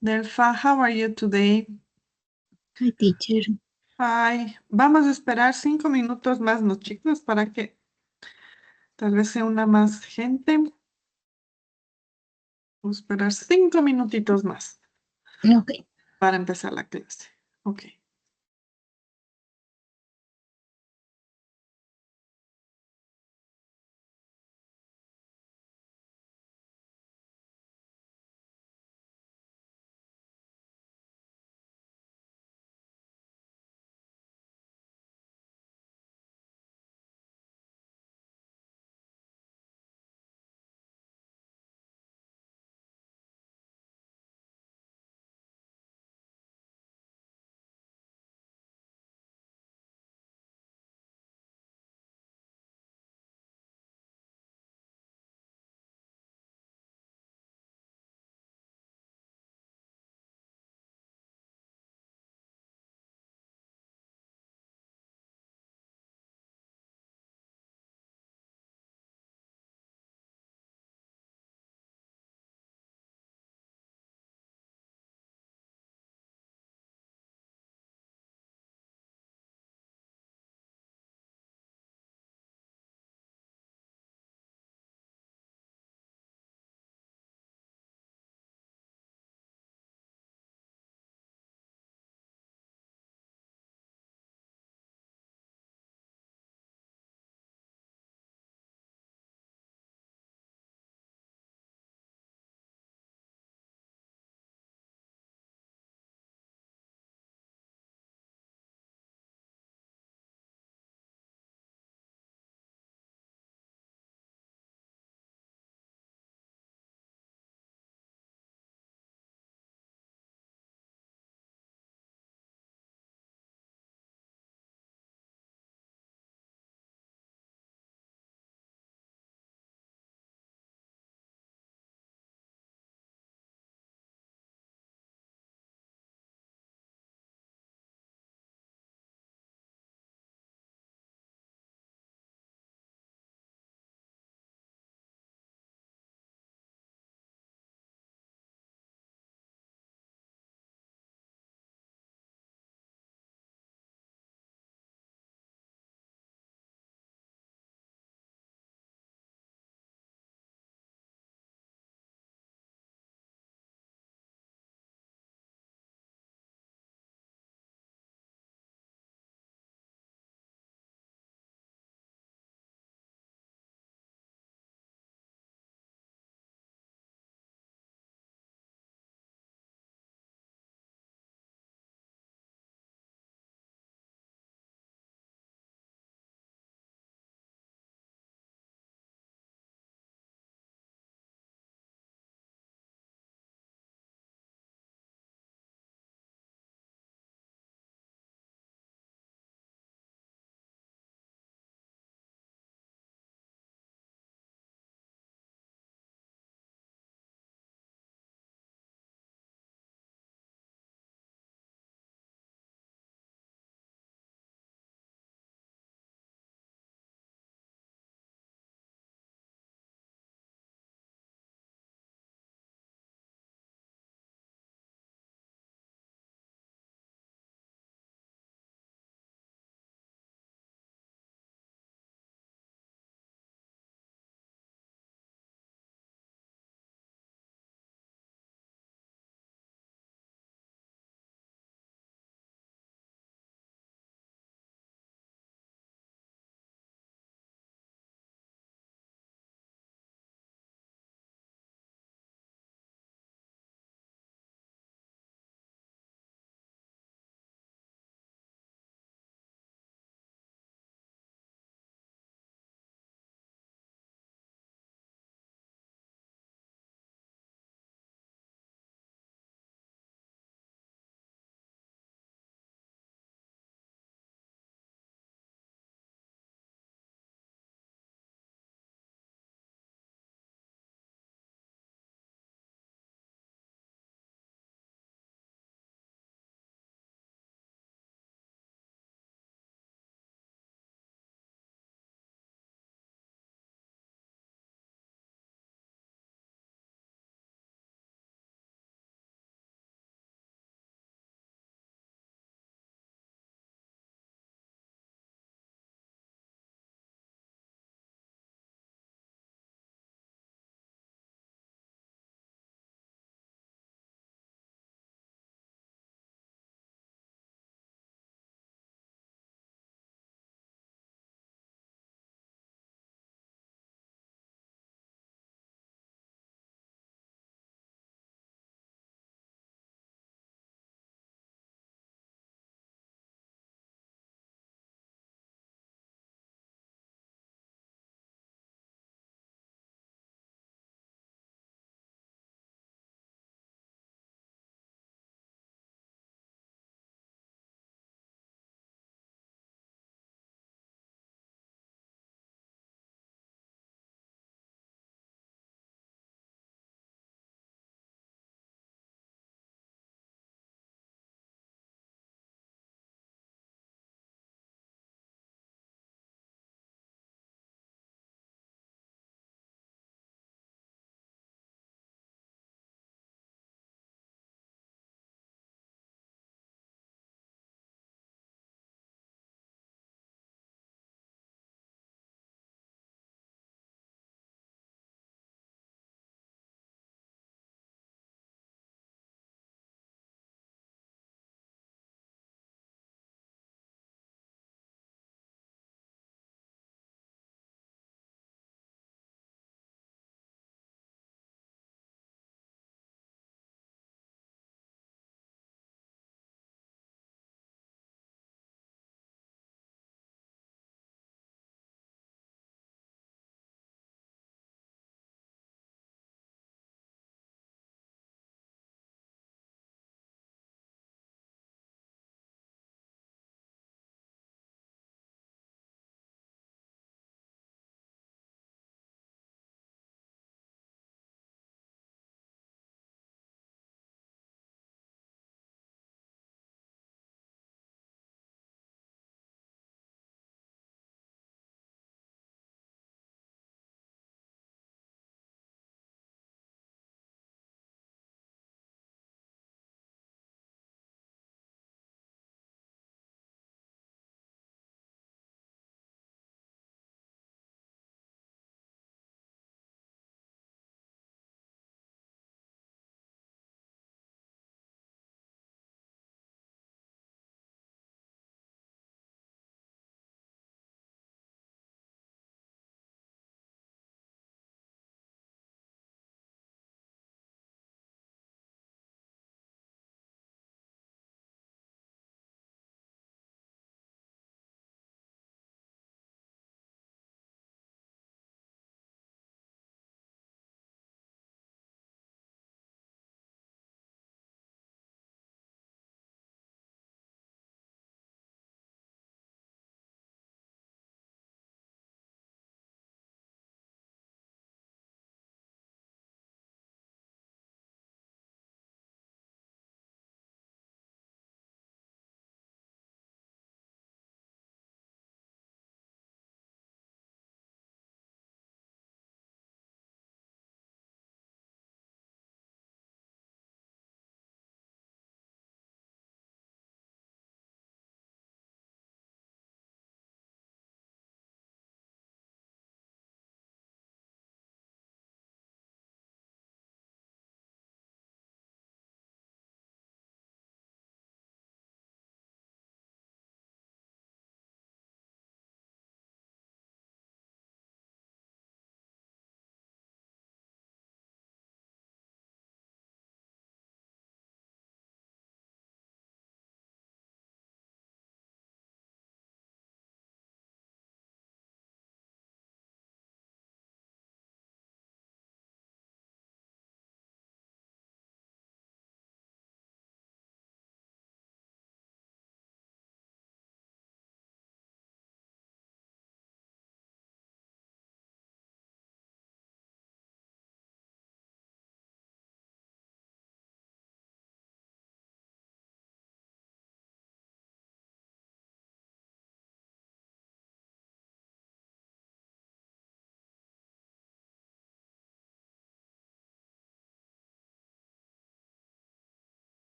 Delfa, how are you today? Hi, teacher. Hi. Vamos a esperar 5 minutos más, ¿no, chicos? Para que tal vez se una más gente. Vamos a esperar 5 minutitos más Ok. para empezar la clase. Ok.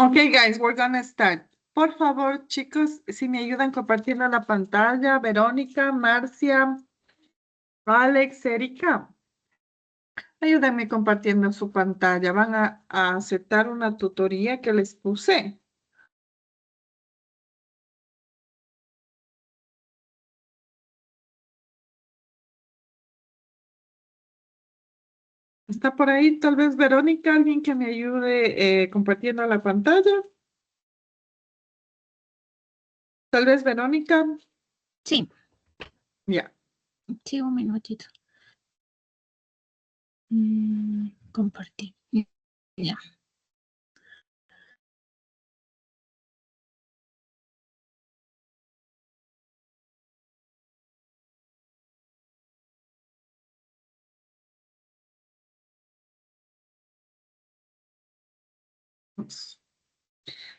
Okay, guys, we're gonna start. Por favor, chicos, si me ayudan compartiendo la pantalla, Verónica, Marcia, Alex, Erika, ayúdenme compartiendo su pantalla. Van a aceptar una tutoría que les puse. ¿Está por ahí tal vez Verónica? ¿Alguien que me ayude compartiendo la pantalla? Tal vez Verónica. Sí, Ya. sí, un minutito. Compartir. Ya.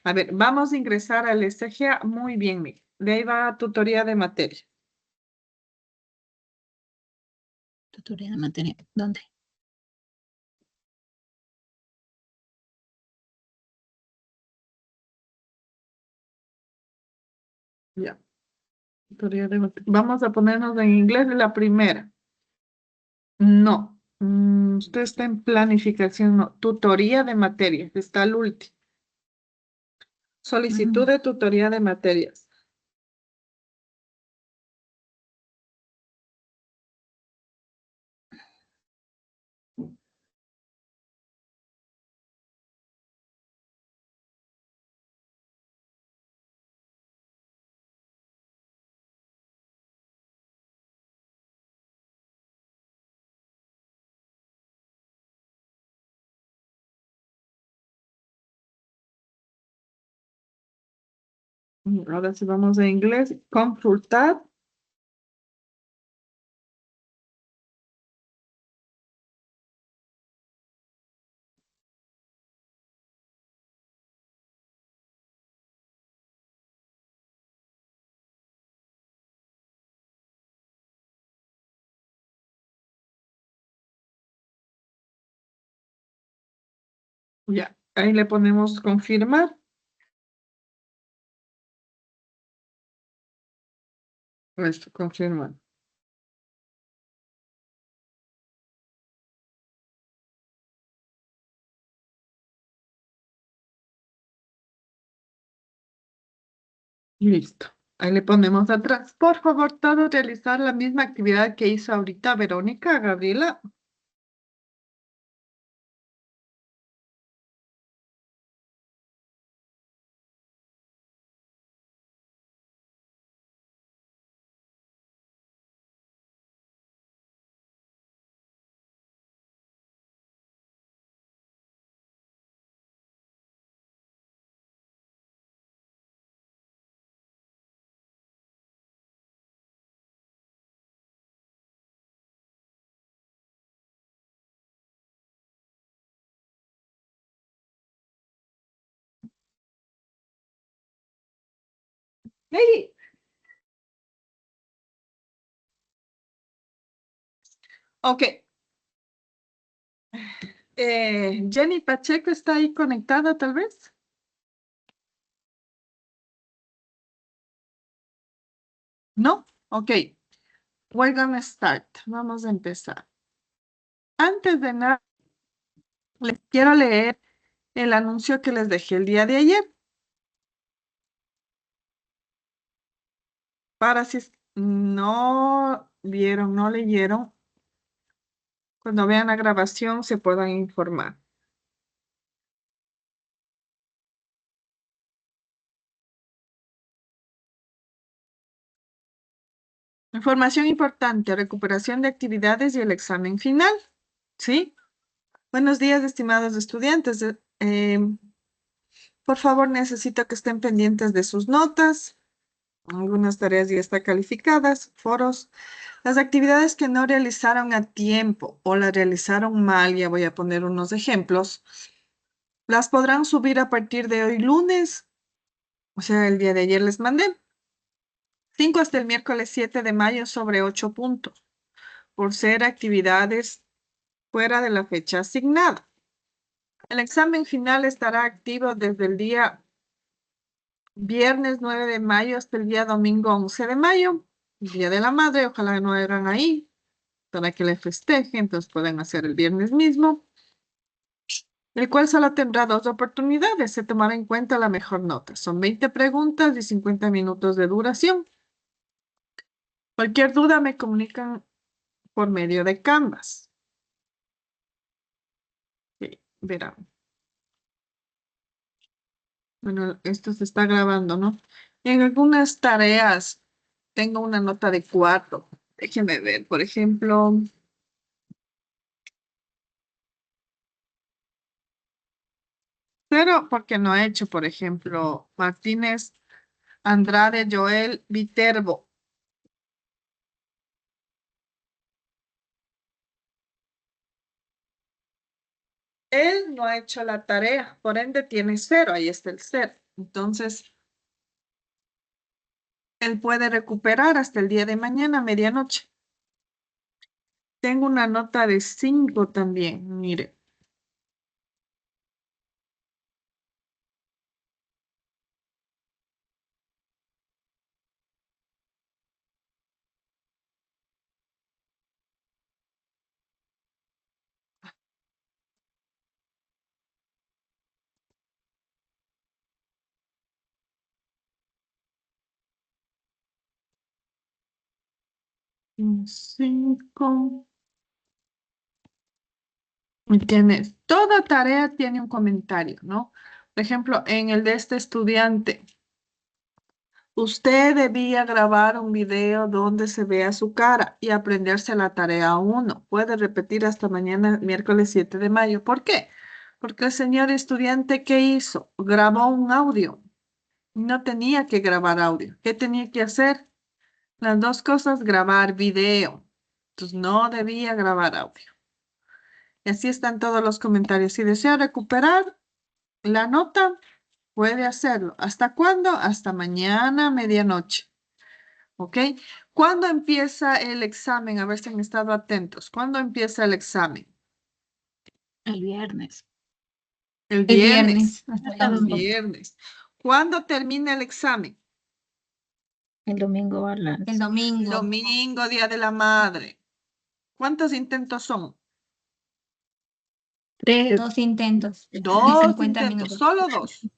A ver, vamos a ingresar al SGA. Muy bien, Miguel. De ahí va tutoría de materia. Tutoría de materia. ¿Dónde? Ya. Tutoría de materia. Vamos a ponernos en inglés de la primera. No. Usted está en planificación, no. Tutoría de materias. Está el último. Solicitud de tutoría de materias. Ahora sí vamos a inglés. Consultar. Ya. Ahí le ponemos confirmar. Esto, confirmar. Listo. Ahí le ponemos atrás. Por favor, todos realizar la misma actividad que hizo ahorita Verónica, Gabriela. ¡Hey! Ok. Jenny Pacheco está ahí conectada, tal vez. ¿No? Ok. We're gonna start. Vamos a empezar. Antes de nada, les quiero leer el anuncio que les dejé el día de ayer. Para si no vieron, no leyeron, cuando vean la grabación se puedan informar. Información importante, recuperación de actividades y el examen final. ¿Sí? Buenos días, estimados estudiantes. Por favor, necesito que estén pendientes de sus notas. Algunas tareas ya están calificadas, foros. Las actividades que no realizaron a tiempo o las realizaron mal, ya voy a poner unos ejemplos, las podrán subir a partir de hoy lunes, o sea, el día de ayer les mandé. 5 hasta el miércoles 7 de mayo sobre 8 puntos, por ser actividades fuera de la fecha asignada. El examen final estará activo desde el día viernes 9 de mayo hasta el día domingo 11 de mayo, Día de la Madre. Ojalá no eran ahí para que le festejen, entonces pueden hacer el viernes mismo, el cual solo tendrá 2 oportunidades. Se tomará en cuenta la mejor nota. Son 20 preguntas y 50 minutos de duración. Cualquier duda me comunican por medio de Canvas. Sí, verán. Bueno, esto se está grabando, ¿no? En algunas tareas tengo una nota de 4. Déjenme ver, por ejemplo. Pero porque no he hecho, por ejemplo, Martínez Andrade Joel Viterbo. Él no ha hecho la tarea, por ende tiene 0, ahí está el 0. Entonces, él puede recuperar hasta el día de mañana, medianoche. Tengo una nota de 5 también, mire. Un 5. Y toda tarea tiene un comentario, ¿no? Por ejemplo, en el de este estudiante, usted debía grabar un video donde se vea su cara y aprenderse la tarea 1. Puede repetir hasta mañana, miércoles 7 de mayo. ¿Por qué? Porque el señor estudiante, ¿qué hizo? Grabó un audio. No tenía que grabar audio. ¿Qué tenía que hacer? Las dos cosas, grabar video. Entonces no debía grabar audio. Y así están todos los comentarios. Si desea recuperar la nota, puede hacerlo. ¿Hasta cuándo? Hasta mañana, medianoche. ¿Ok? ¿Cuándo empieza el examen? A ver si han estado atentos. ¿Cuándo empieza el examen? El viernes. El El viernes. viernes, hasta el El domingo. viernes. ¿Cuándo termina el examen? El domingo a las... El domingo. Domingo, Día de la Madre. ¿Cuántos intentos son? 3. 2 intentos de 2 50 intentos, minutos. solo 2.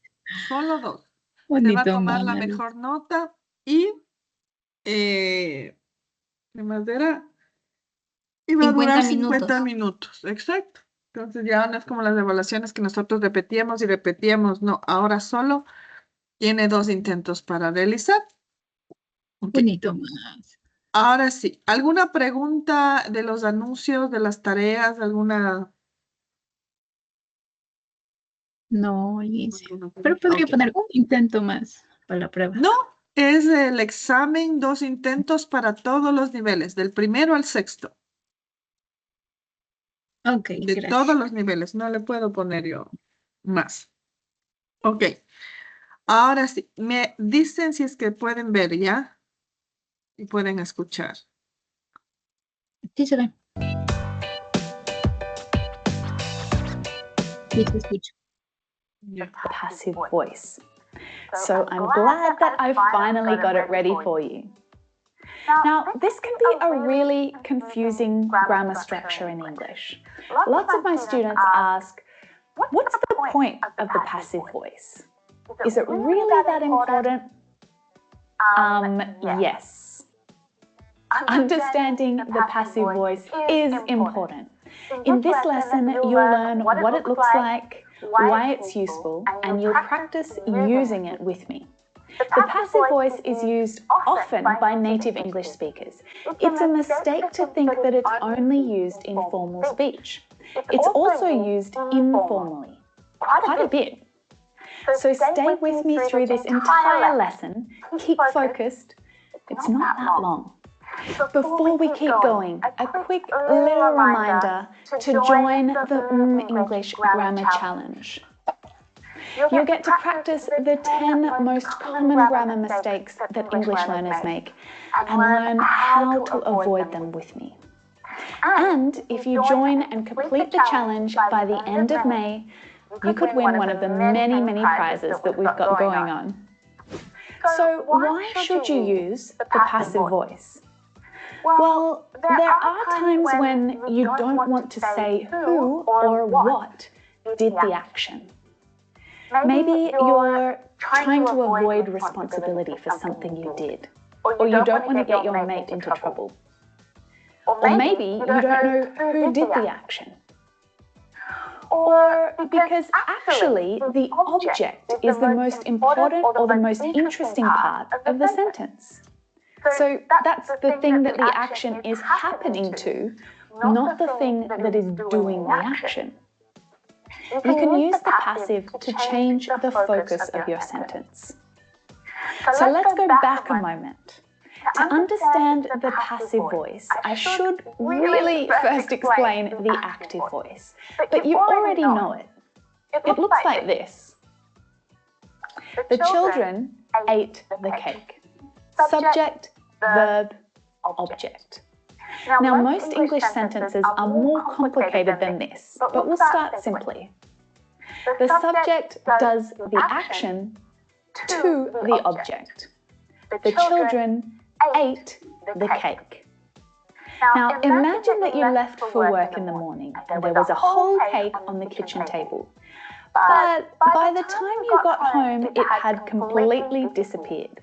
Solo 2. Se va a Bonito, tomar la mamá. mejor nota y ¿qué más era? Y va a 50 durar minutos. 50 minutos, exacto. Entonces ya no es como las evaluaciones que nosotros repetíamos y repetíamos, no, ahora solo tiene 2 intentos para realizar. Ok. Bonito más. Ahora sí, ¿alguna pregunta de los anuncios, de las tareas, alguna? No, Alicia. alguna Pero pregunta? podría Ok. poner un intento más para la prueba. No, es el examen, 2 intentos para todos los niveles, del primero al sexto, Ok, de gracias. todos los niveles, no le puedo poner yo más. Ok, ahora sí, me dicen si es que pueden ver ya y pueden escuchar. Sí, se ve. Sí, se escucha. Passive voice. So I'm glad that I finally got it ready for you. Now, this can be a really confusing grammar structure in English. Lots of my students ask, what's the point of the passive voice? Is it really that important? Yes. Understanding the passive voice is important. In this lesson, you'll learn what it looks like, why it's useful, and you'll practice using it with me. The passive voice is used often by native English speakers. It's a mistake to think that it's only used in formal speech. It's also used informally, quite a bit. So stay with me through this entire lesson. Keep focused. It's not that long. Before we keep going, a quick little reminder to join the English Grammar Challenge. You'll get to practice the 10 most common grammar mistakes that English learners make and learn how to avoid them with me. And if you join and complete the challenge by the end of May, you could win one of the many, many prizes that we've got going on. So why should you use the passive voice? Well, there are times when you don't want to say who or what did the action. Maybe you're trying to avoid responsibility for something you did, or you don't want to get your mate into trouble. Or maybe you don't know who did the action. Or because actually the object is the most important or the most interesting part of the sentence. So that's the thing that the action is happening to, not the thing that is doing the action. You can use the passive to change the focus of your sentence. So let's go back a moment. To understand the passive voice, I should really first explain the active voice, but you already know it. It looks like this. The children ate the cake. Subject, verb, object. Now, most English sentences are more complicated than this, but we'll start simply. The subject does the action to the object. The children ate the cake. Now, imagine that you left for work in the morning and there was a whole cake on the kitchen table. But by the time you got home, it had completely disappeared.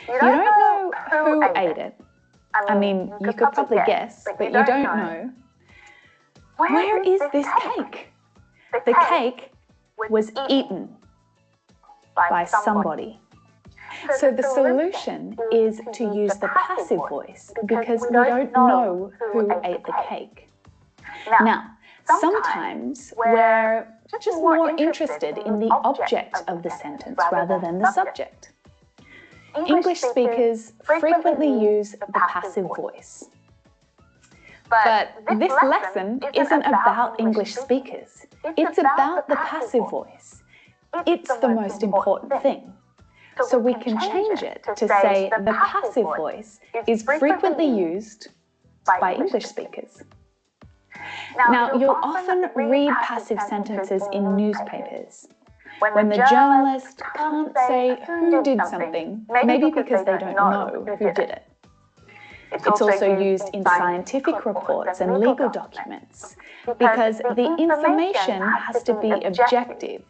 You don't know who ate it. I mean, you could probably guess, but you don't know. Where is this cake? The cake was eaten by somebody. So the solution is to use the passive voice because we don't know who ate the cake. Now, sometimes we're just more interested in the object of the sentence rather than the subject. English speakers frequently use the passive voice. But this lesson isn't about English speakers. It's about the passive voice. It's the most important thing. So we can change it to say the passive voice is frequently used by English speakers. Now, you'll often read passive sentences in newspapers. When the journalist can't say who did something, maybe because they don't know who did it. It's also used in scientific reports and legal documents because the information has to be objective.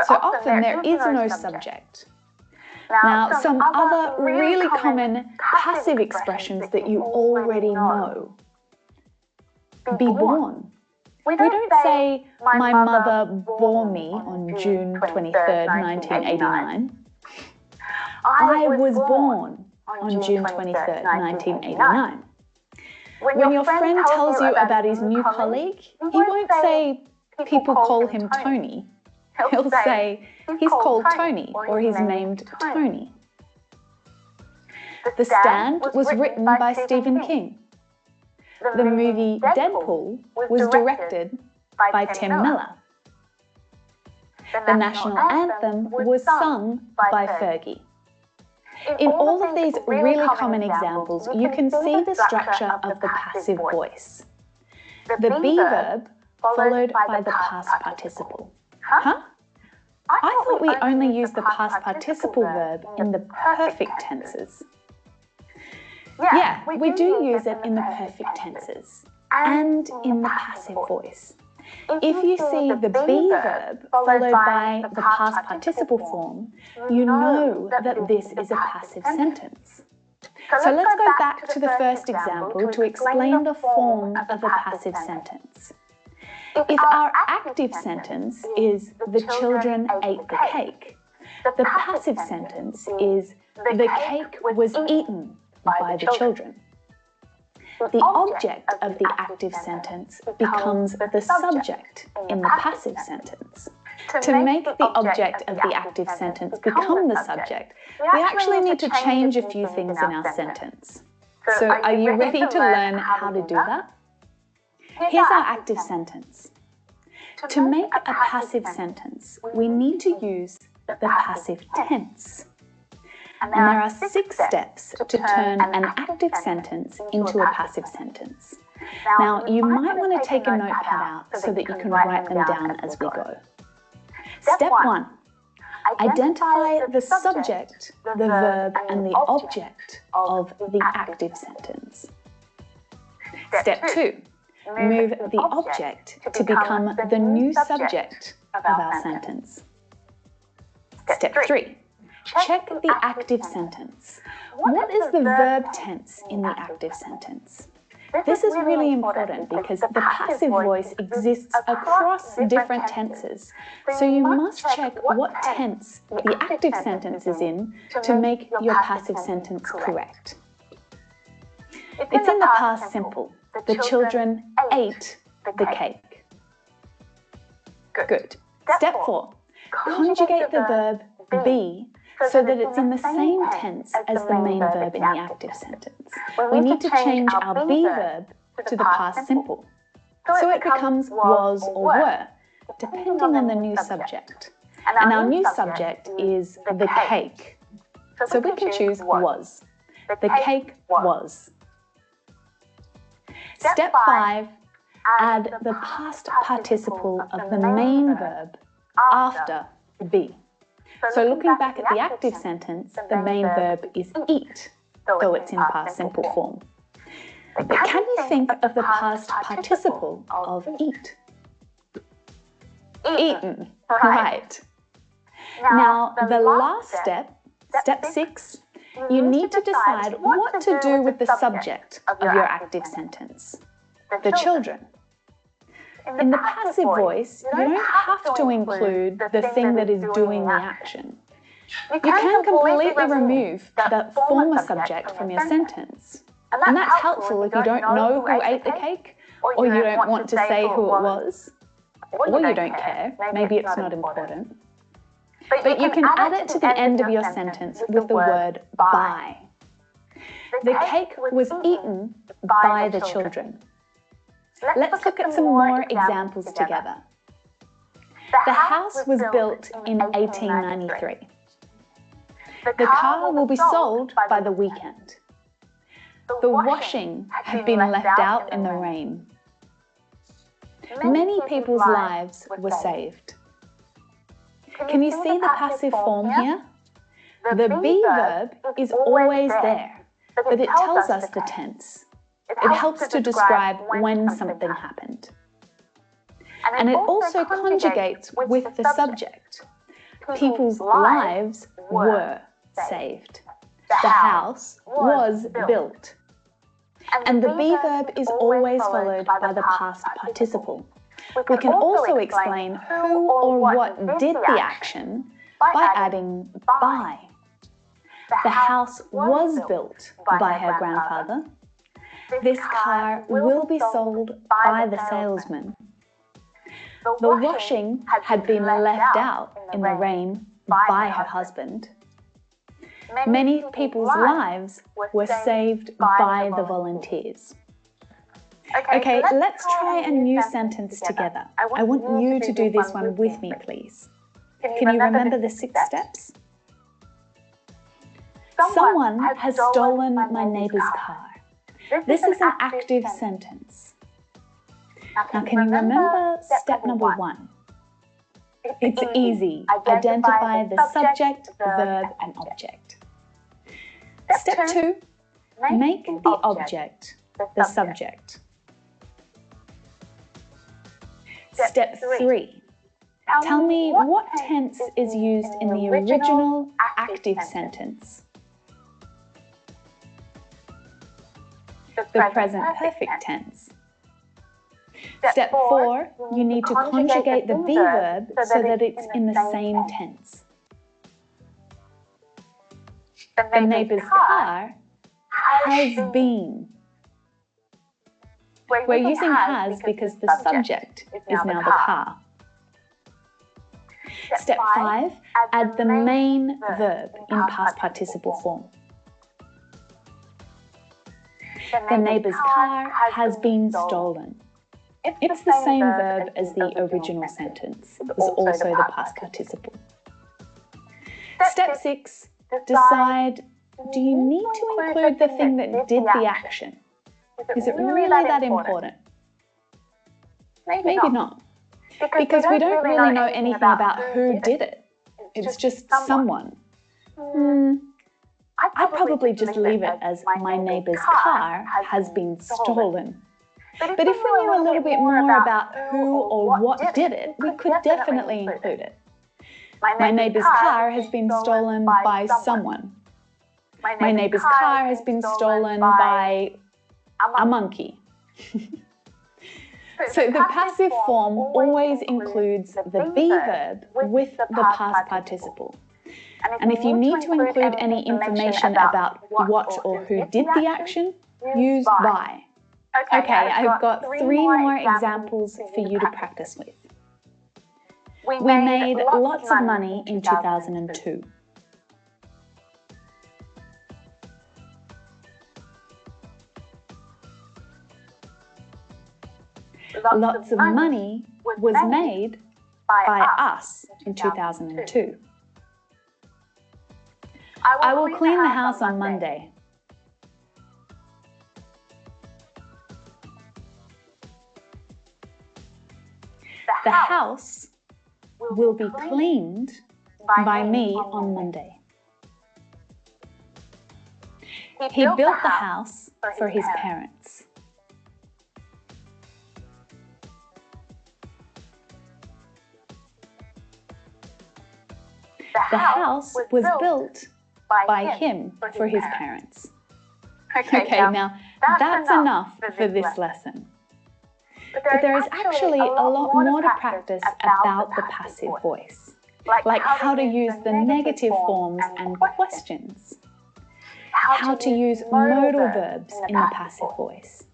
So often there is no subject. Now, some other really common passive expressions that you already know. Be born. We don't say, my mother bore me on June 23rd, 1989. I was born on June 23rd, 1989. When your friend tells you about his new colleague, he won't say, people call him Tony. He'll say, he's called Tony, or he's named Tony. The Stand was written by Stephen King. The movie Deadpool was directed by Tim Miller. The national anthem was sung by Fergie. In all of these really common examples, you can see the structure of the passive voice. The be verb followed by the past participle. Huh? I thought we only use the past participle verb in the perfect tenses. Yeah, we do use it in the perfect tenses and in the passive voice. If you see the be verb followed by the past participle form, you know that this is a passive sentence. So let's go back to the first example to explain the form of a passive sentence. If our active sentence is the children ate the cake, the passive sentence is the cake was eaten by the children. The object of the active sentence becomes the subject in the passive sentence. To make the object of the active sentence become the subject, we actually need to change a few things in our sentence. So are you ready to learn how to do that? Here's our active sentence. To make a passive sentence, we need to use the passive tense. And there are 6 steps to turn an active sentence into a passive sentence. Now, you might want to take a notepad out so that you can write them down as we go. Step 1. Identify the subject, the verb, and the object of the active sentence. Step 2. Move the object to become the new subject of our sentence. Step 3. Check the active sentence. What is the verb tense in the active sentence? This is really important because the passive voice exists across different tenses, so you must check what tense the active sentence is in to make your passive sentence correct. It's in the past simple. The children ate the cake. Good. Step 4. Conjugate the verb be so that it's in the same tense as the main verb in the active sentence. We need to change our be verb to the past simple, so it becomes was or were, depending on the new subject. And our new subject is the cake, so we can choose was. The cake was. Step 5, add the past participle of the main verb after be. So looking back at the active sentence, the main verb is eat, though it's in past simple form. But can you think of the past participle of eat? Eaten, right. Now, the last step, step 6, you need to decide what to do with the subject of your active sentence, the children. In the passive voice, you don't have to include the thing that is doing the action. You can completely remove the former subject from your sentence. And that's helpful if you don't know who ate the cake, or you don't want to say who it was, or you don't care, maybe it's not important. But you can add it to the end of your sentence with the word by. The cake was eaten by the children. Let's look at some more examples together. The house was built in 1893. The car will be sold by the weekend. The washing had been left out in the rain. Many people's lives were saved. Can you see the passive form here? The be verb is always there, but it tells us the tense. It helps to describe when something happened. And it also conjugates with the subject. People's lives were saved. The house was built. And the be verb is always followed by the past participle. We can also explain who or what did the action by adding by. The house was built by her grandfather. This car will be sold by the salesman. The washing had been left out in the rain by her husband. Many people's lives were saved by the volunteers. Okay, let's try a new sentence together. I want you to do this one with me, please. Can you remember the 6 steps? Someone has stolen my neighbor's car. This is an active sentence. Now, can you remember step number 1? It's easy. Identify the subject, verb, and object. Step 2, make the object the subject. Step 3, tell me what tense is used in the original active sentence. The present perfect tense. Step 4, you need to conjugate the be verb so that it's in the same tense. The neighbor's car has been. We're using has because the subject is now the car. Step 5, add the main verb in past participle form. The neighbor's car has been stolen. It's the same verb as the original sentence. It was also the past participle. Step 6, decide, do you need to include the thing that did the action? Is it really that important? Maybe not. Because we don't really know anything about who did it. It's just someone. I'd probably just leave it as my neighbour's car has been stolen. But if we knew a little bit more about who or what did it, we could definitely include it. My neighbour's car has been stolen by someone. My neighbour's car has been stolen by a monkey. So the passive form always includes the be verb with the past participle. And if you need to include any information about what or who did the action, use by. Okay, I've got 3 more examples for you to practice with. We made lots of money in 2002. Lots of money was made by us in 2002. I will clean the house on Monday. The house will be cleaned by me on Monday. He built the house for his parents. The house was built by him for his parents. Okay, now that's enough for this lesson. But there is actually a lot more to practice about the passive voice, like how to use the negative forms and questions, how to use modal verbs in the passive voice,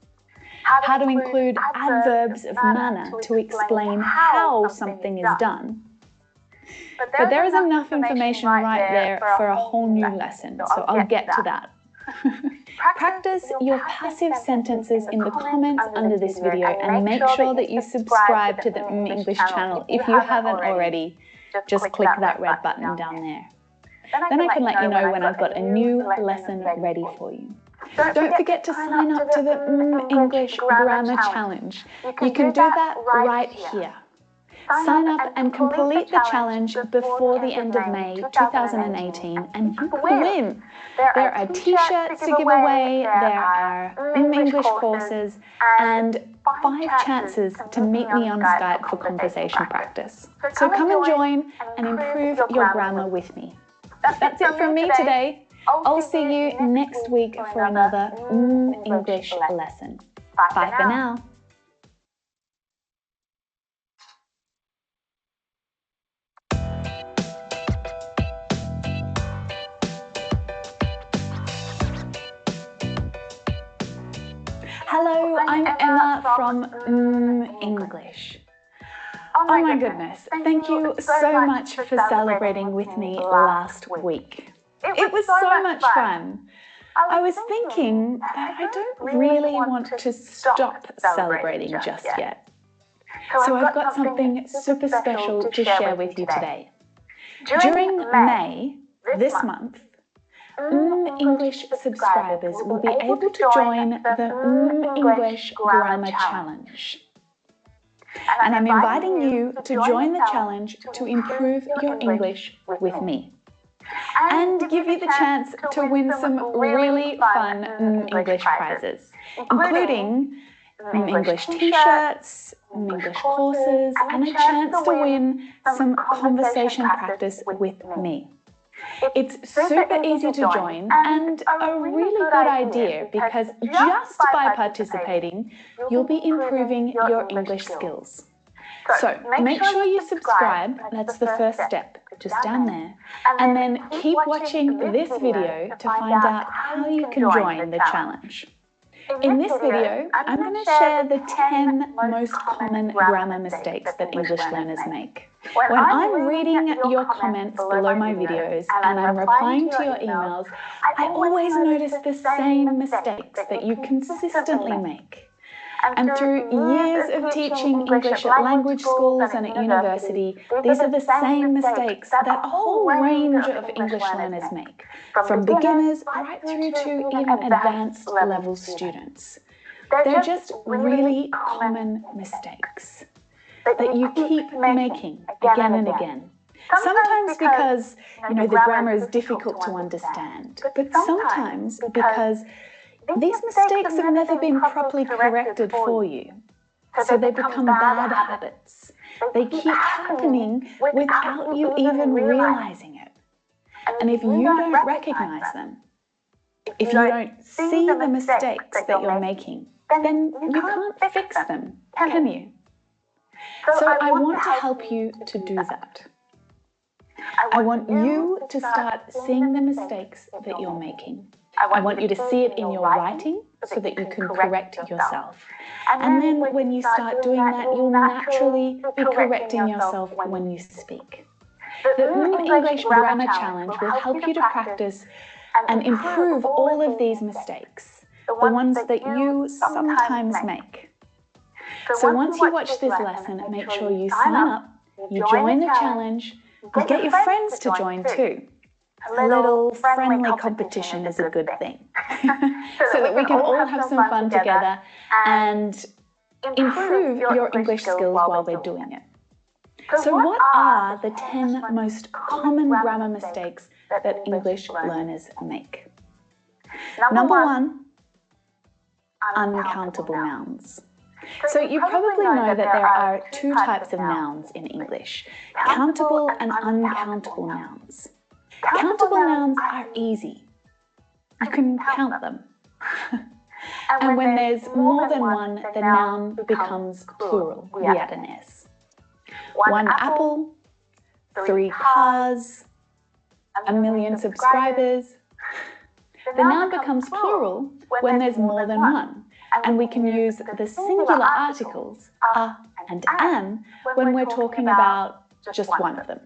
how to include adverbs of manner to explain how something is done. But there is enough information right there for a whole new lesson, so I'll get to that. Practice your passive sentences in the comments under this video and make sure that you subscribe to the English channel. If you haven't already, just click that red button down there. Then I can let you know when I've got a new lesson ready for you. Don't forget to sign up to the English Grammar Challenge. You can do that right here. Sign up and complete the challenge before the end of May 2018 and you can win. There are t-shirts to give away, there are English courses and 5 chances to meet me on Skype for conversation practice. So come and join and improve your grammar with me. That's it from me today. I'll see you next week for another English lesson. Bye for now. Hello, I'm Emma from English. Oh my goodness, thank you so much for celebrating with me last week. It was so much fun. I was thinking that I don't really want to stop celebrating just yet. So I've got something super special to share with you today. During May, this month, English subscribers will be able to join the English Grammar Challenge. And I'm inviting you to join the challenge to improve your English with me. And give you the chance to win some really fun English prizes, including English t-shirts, English courses, and a chance to win some conversation practice with me. It's super easy to join and a really good idea because just by participating, you'll be improving your English skills. So make sure you subscribe, that's the first step, just down there, and then keep watching this video to find out how you can join the challenge. In this video, I'm going to share the 10 most common grammar mistakes that English learners make. When I'm reading your comments below my videos and I'm replying to your emails, I always notice the same mistakes that you consistently make. And through years of teaching English at language schools and at university, these are the same mistakes that a whole range of English learners make, from beginners right through to even advanced level students. They're just really common mistakes that you keep making again and again. Sometimes because, the grammar is difficult to understand, but sometimes because these mistakes have never been properly corrected for you. So they become bad habits. They keep happening without you even realizing it. And if you don't recognize them, if you don't see the mistakes that you're making, then you can't fix them, can you? So I want to help you to do that. I want you to start seeing the mistakes that you're making. I want you to see it in your writing so that you can correct yourself. And then when you start doing that, you'll naturally be correcting yourself when you speak. The English Grammar Challenge will help you to practice and improve all of these mistakes, the ones that you sometimes make. So once you watch this lesson, make sure you sign up, you join the challenge, you get your friends to join too. A little friendly competition is a good thing, so that we can all have some fun together and improve your English skills while we're doing it. So what are the 10 most common grammar mistakes that English learners make? Number 1, uncountable nouns. So you probably know that there are 2 types of nouns in English, countable and uncountable nouns. Countable nouns are easy. You can count them. And when there's more than one, the noun becomes plural. We add an S. 1 apple, 3 cars, 1 million subscribers. The noun becomes plural when there's more than one. And we can use the singular articles, a and an, when we're talking about just one of them.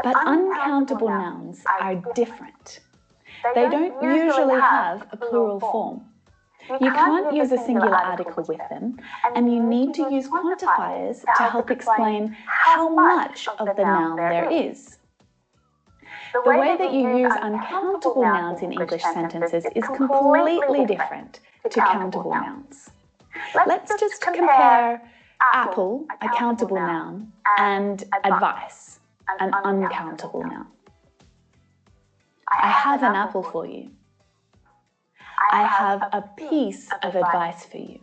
But uncountable nouns are different. They don't usually have a plural form. You can't use a singular article with them, and you need to use quantifiers to help explain how much of the noun there is. The way that you use uncountable nouns in English sentences is completely different to countable nouns. Let's just compare apple, a countable noun, and advice, an uncountable noun. I have an apple for you. I have a piece of advice for you.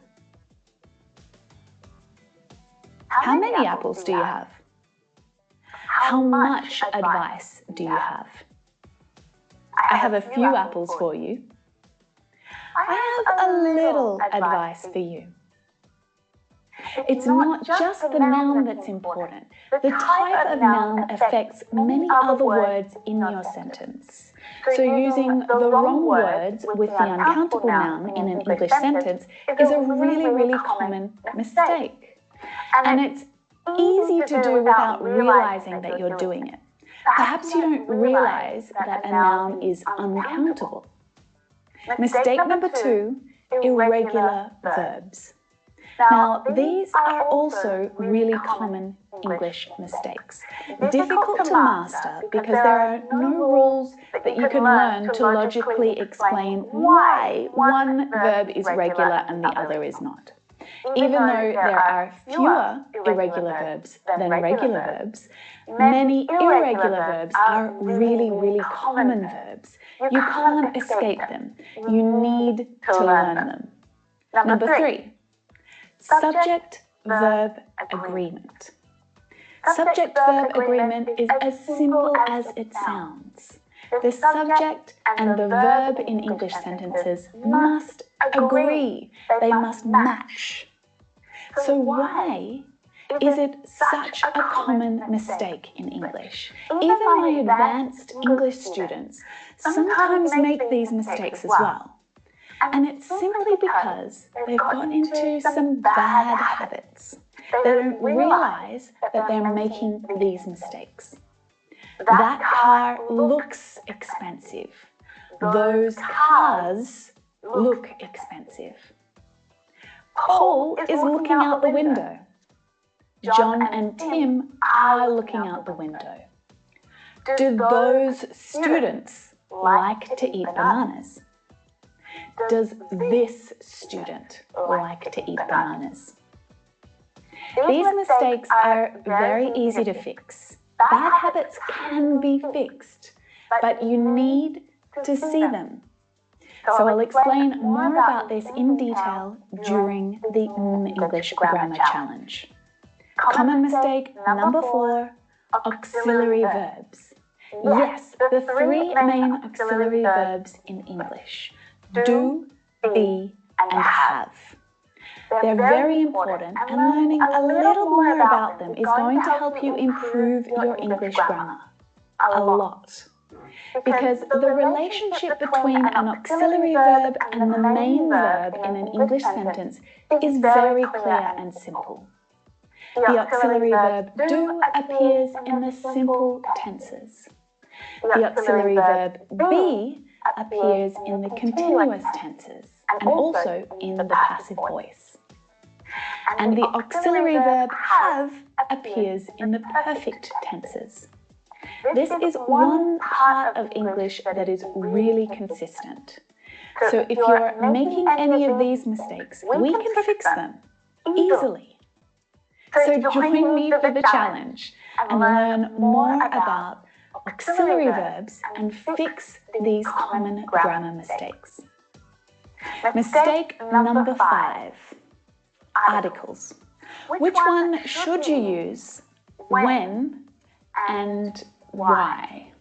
How many apples do you have? How much advice do you have? I have a few apples for you. I have a little advice for you. It's not just the noun that's important. The type of noun affects many other words in your sentence. So using the wrong words with the uncountable noun in an English sentence is a really, really common mistake. And it's easy to do without realizing that you're doing it. Perhaps you don't realize that a noun is uncountable. Mistake number 2, irregular verbs. Now, these are also really common English mistakes. Difficult to master because there are no rules that you can learn to logically explain why one verb is regular and the other is not. Even though there are fewer irregular verbs than regular verbs, many irregular verbs are really, really common verbs. You can't escape them. You need to learn them. Number 3. Subject-verb agreement. Subject-verb agreement is as simple as it sounds. The subject and the verb in English sentences must agree. They must match. So why is it such a common mistake in English? Even my advanced English students sometimes make these mistakes as well. And it's simply because they've got into some bad habits. They don't realize that they're making these mistakes. That car looks expensive. Those cars look expensive. Paul is looking out the window. John and Tim are looking out the window. Do those students like to eat bananas? does this student like to eat bananas? These mistakes are very easy to fix. Bad habits can be fixed, but you need to see them. So I'll explain more about this in detail during the English Grammar Challenge. Common mistake number 4, auxiliary verbs. Yes, the 3 main auxiliary verbs in English: do, be, and have. They're very important, and learning a little more about them is going to help you improve your English grammar a lot. Because the relationship between an auxiliary verb and the main verb in an English sentence is very clear and simple. The auxiliary verb do appears in the simple tenses. The auxiliary verb be appears in the continuous tenses and also in the passive voice. And the auxiliary verb have appears in the perfect tenses. This is one part of English that is really consistent. So if you're making any of these mistakes, we can fix them easily. So join me for the challenge and learn more about auxiliary verbs and fix these common grammar mistakes. Mistake number 5, articles. Which one should you use, when, and why?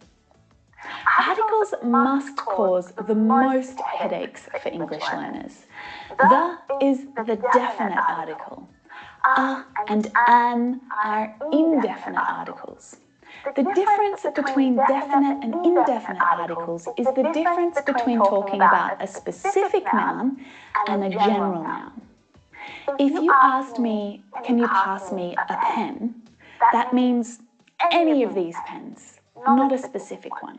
Articles must cause the most headaches for English learners. The is the definite article. A and an are indefinite articles. The difference between definite and indefinite articles is the difference between talking about a specific noun and a general noun. If you asked me, can you pass me a pen? That means any of these pens, not a specific one.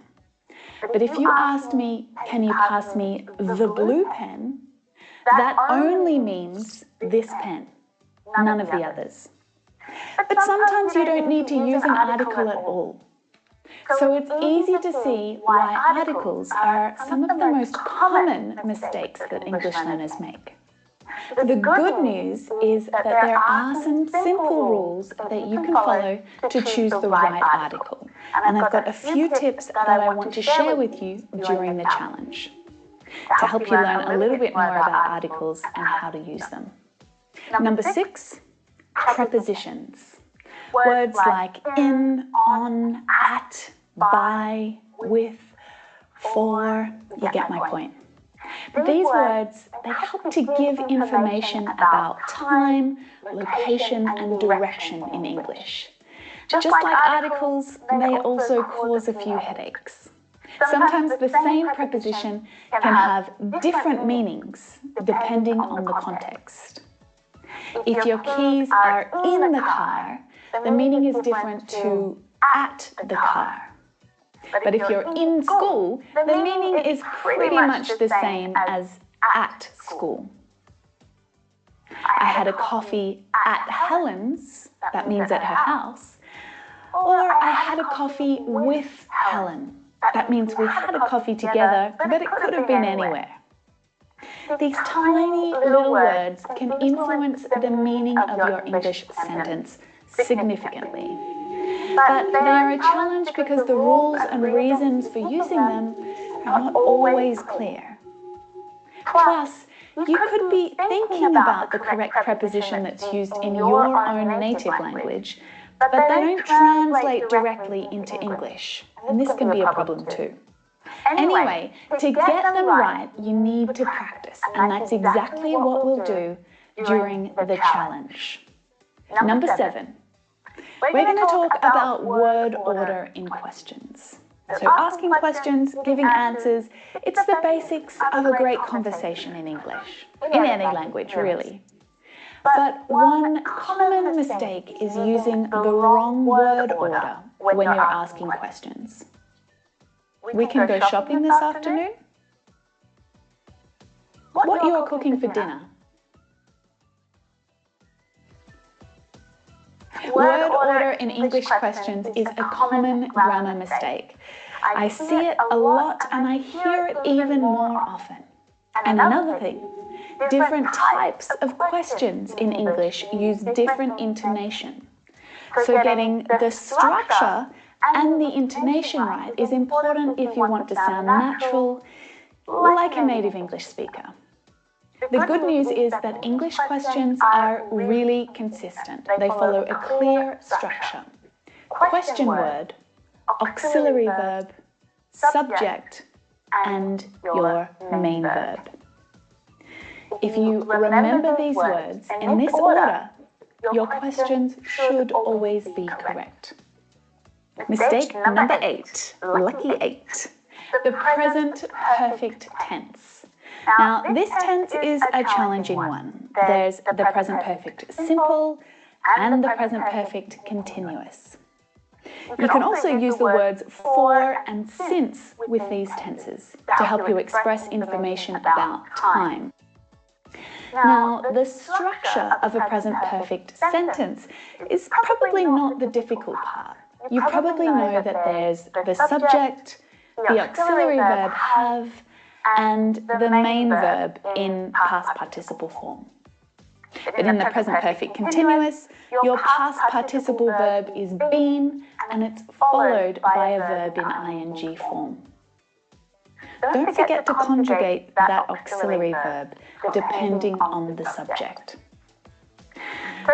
But if you asked me, can you pass me the blue pen? That only means this pen, none of the others. But sometimes you don't need to use an article at all. So it's easy to see why articles are some of the most common mistakes that English learners make. The good news is that there are some simple rules that you can follow to choose the right article. And I've got a few tips that I want to share with you during the challenge to help you learn a little bit more about articles and how to use them. Number 6, prepositions. Words like in, on, at, by, with, for, you get my point. These words, they help to give information about time, location, and direction in English. Just like articles, they also cause a few headaches. Sometimes the same preposition can have different meanings depending on the context. If your keys are in the car, the meaning is different to at the car. But if you're in school, the meaning is pretty much the same as at school. I had a coffee at Helen's, that means at her house. Or I had a coffee with Helen, that means we had a coffee together, but it could have been anywhere. These tiny little words can influence the meaning of your English sentence significantly. But they are a challenge because the rules and reasons for using them are not always clear. Plus, you could be thinking about the correct preposition that's used in your own native language, but they don't translate directly into English, and this can be a problem too. Anyway, to get them right, you need to practice, and that's exactly what we'll do during the challenge. Number 7. We're going to talk about word order in questions. So asking questions, giving answers, it's the basics of a great conversation in English, in any language really. But one common mistake is using the wrong word order when you're asking questions. We can go shopping this afternoon? What you are cooking for dinner? Word order in English questions is a common grammar mistake. I see it a lot and I hear it even more often. And another thing, different types of questions in English use different intonation. So getting the structure and the intonation right is important if you want to sound natural, like a native English speaker. The good news is that English questions are really consistent. They follow a clear structure. Question word, auxiliary verb, subject, and your main verb. If you remember these words in this order, your questions should always be correct. Mistake number 8, lucky 8, the present perfect tense. Now, this tense is a challenging one. There's the present perfect simple and the present perfect continuous. You can also use the words for and since with these tenses to help you express information about time. Now, the structure of a present perfect sentence is probably not the difficult part. You probably know that there's the subject, the auxiliary verb have, and the main verb in past participle form. But in the present perfect continuous, your past participle verb is been, and it's followed by a verb in ing form. Don't forget to conjugate that auxiliary verb depending on the subject.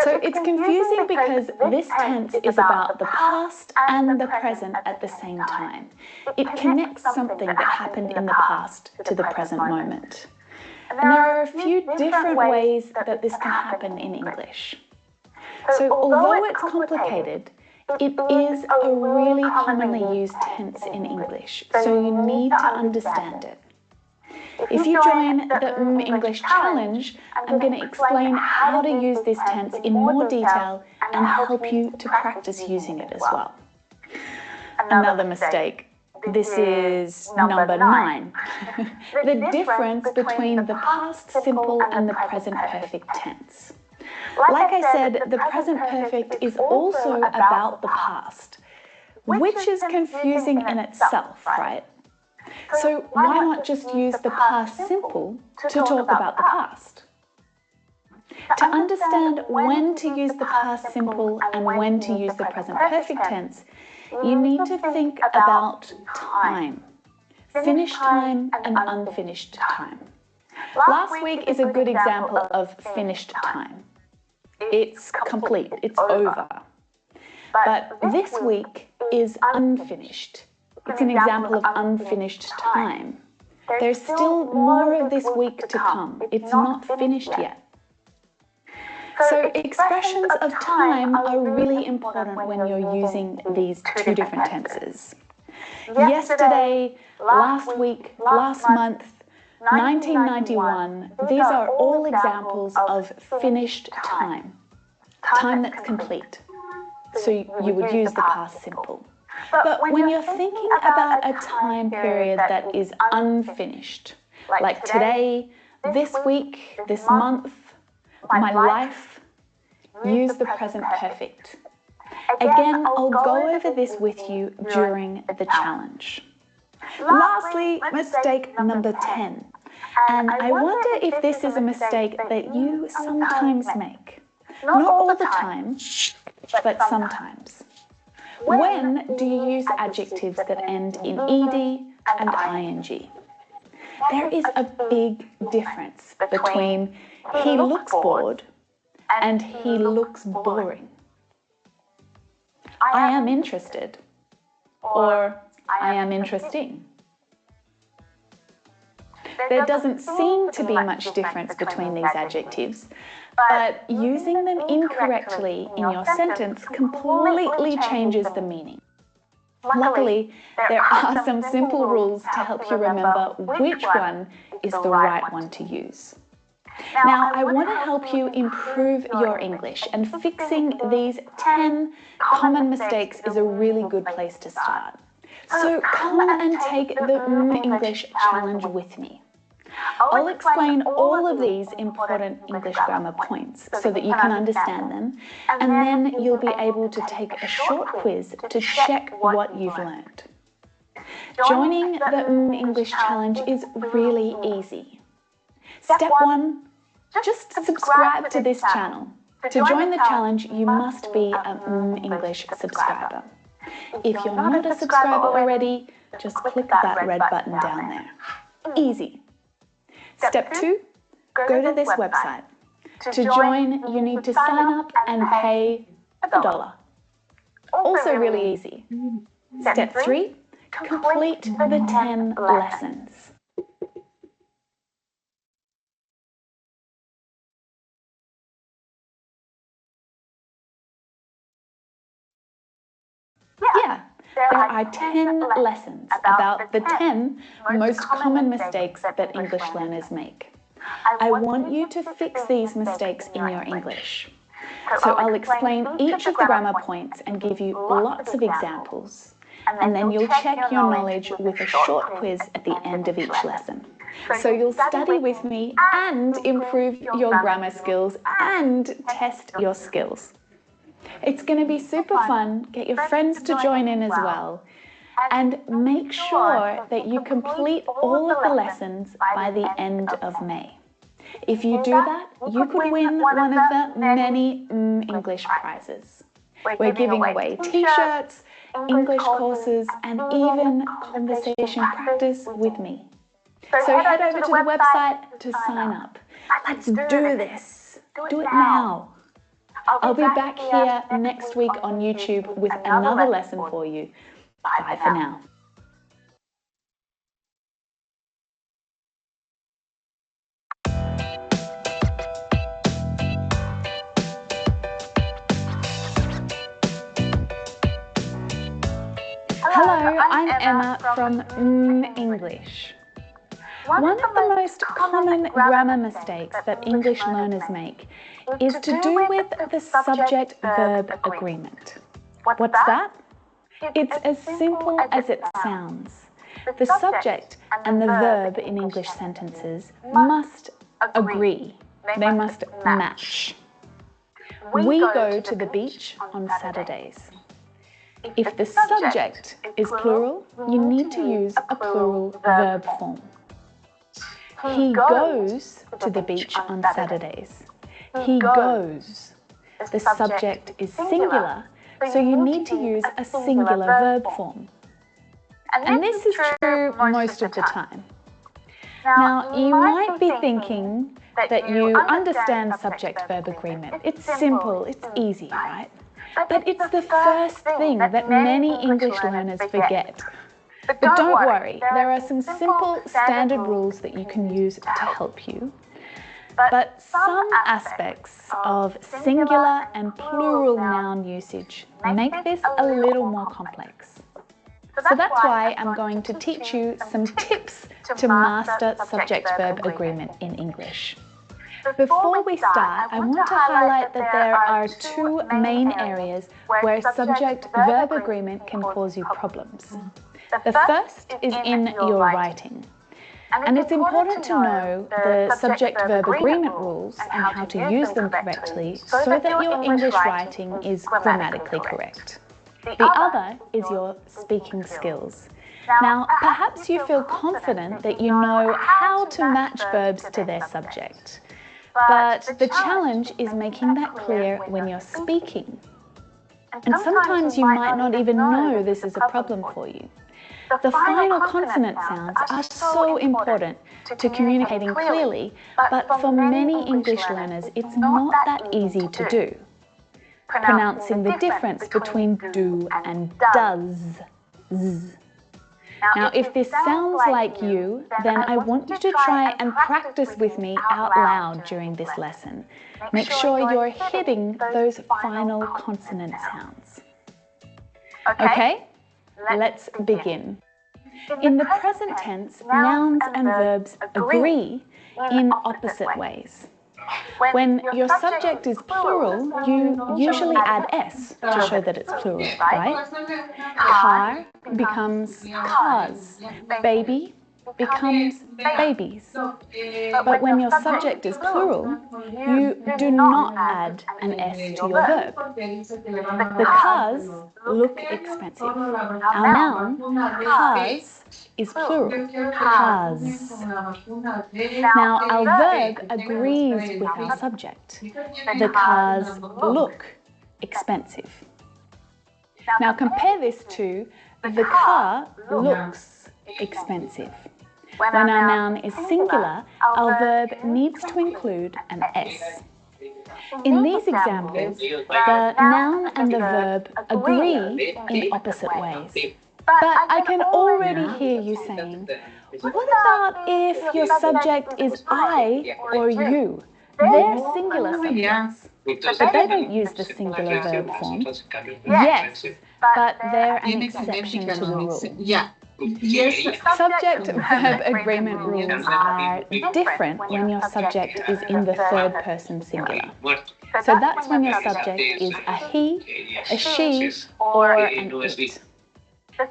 So it's confusing because this tense is about the past and the present at the same time. It connects something that happened in the past to the present moment. And there are a few different ways that this can happen in English. So although it's complicated, it is a really commonly used tense in English, so you need to understand it. If you join the English Challenge, I'm going to explain how to use this tense in more detail and help you to practice using it as well. Another mistake. This is number 9. The difference between the past simple and the present perfect tense. Like I said, the present perfect is also about the past, which is confusing in itself, right? So why not just use the past simple to talk about the past? To understand when to use the past simple and when to use the present perfect tense, you need to think about time, finished time and unfinished time. Last week is a good example of finished time. It's complete, it's over. But this week is unfinished. It's an example of unfinished time. There's still more of this week to come. It's not finished yet. So expressions of time are really important when you're using these two different tenses. Yesterday, last week, last month, 1991, these are all examples of finished time. Time that's complete. So you would use the past simple. But when you're thinking about a time period that is unfinished, like today, this week, this month, my life, use the present perfect. Again, I'll go over this with you during the challenge. Lastly, mistake number 10. And I wonder if this is a mistake that you sometimes make. Not all the time, but sometimes. When do you use adjectives that end in ed and ing? There is a big difference between he looks bored and he looks boring. I am interested, or I am interesting. There doesn't seem to be much difference between these adjectives, but using them incorrectly in your sentence completely changes the meaning. Luckily, there are some simple rules to help you remember which one is the right one to use. Now, I want to help you improve your English, and fixing these 10 common mistakes is a really good place to start. So come and take the English Challenge with me. I'll explain all of these important English grammar points so that you can understand them, and then you'll be able to take a short quiz to check what you've learned. Joining the English Challenge is really easy. Step 1, just subscribe to this channel. To join the challenge, you must be an English subscriber. If you're not a subscriber already, just click that red button down there. Easy. Step 2, go to this website. To join, you need to sign up and pay $1. Also really easy. Step 3, complete the 10 lessons. Yeah, there are 10 lessons about the 10 most common mistakes that English learners make. I want you to fix these mistakes in your English. So I'll explain each of the grammar points and give you lots of examples. And then you'll check your knowledge with a short quiz at the end of each lesson. So you'll study with me and improve your grammar skills and test your skills. It's going to be super fun. Get your friends to join in as well. And make sure that you complete all of the lessons by the end of May. If you do that, you could win one of the many English prizes. We're giving away t-shirts, English courses, and even conversation practice with me. So head over to the website to sign up. Let's do this. Do it now. I'll be back here next week on YouTube with another lesson for you. Bye for now. Hello, I'm Emma from English. One of the most common grammar mistakes that English learners make is to do with the subject-verb agreement. What's that? It's as simple as it sounds. The subject and the verb in English sentences must agree. They must match. We go to the beach on Saturdays. If the subject is plural, you need to use a plural verb form. He goes to the beach on Saturdays. He goes. The subject is singular, so you need to use a singular verb form. And this is true most of the time. Now, you might be thinking that you understand subject-verb agreement. It's simple, it's easy, right? But it's the first thing that many English learners forget. But don't worry, there are some simple standard rules that you can use to help you. But some aspects of singular and plural noun usage make this a little more complex. So that's why I'm going to teach you some tips to master subject-verb agreement in English. Before we start, I want to highlight that there are two main areas where subject-verb agreement can cause you problems. The first is in your writing. And it's important to know the subject-verb agreement rules and how to use them correctly so that your English writing is grammatically correct. The other is your speaking skills. Now, perhaps you feel confident that you know how to match verbs to their subject. But the challenge is making that clear when you're speaking. And sometimes you might not even know this is a problem for you. The final consonant sounds are so important to communicating clearly, but for many English learners, it's not that easy to do. Pronouncing the difference between do and does. Z. Now, if this sounds like you, then I want you to try and practice with me out loud during this lesson. Make sure you're hitting those final consonant sounds. Okay? Let's begin. In the present tense, nouns and verbs agree in opposite ways. When your subject is plural, you usually add s to show that it's plural, right? Car becomes cars. Baby, becomes babies. But when your subject is plural, you do not add an S to your verb. The cars look expensive. Our noun, cars, is plural, cars. Now, our verb agrees with our subject. The cars look expensive. Now, compare this to the car looks expensive. When our noun is singular, our verb needs to include an S. In these examples, the noun and the verb agree in opposite ways. But I can already hear you saying, what about if your subject is I or you? They're singular subjects, but they don't use the singular verb form. Yes, but they're an exception to the rule. Yes. Subject-verb agreement rules are different when your subject is in the third person singular. So that's when your subject is a he, a she, or an it.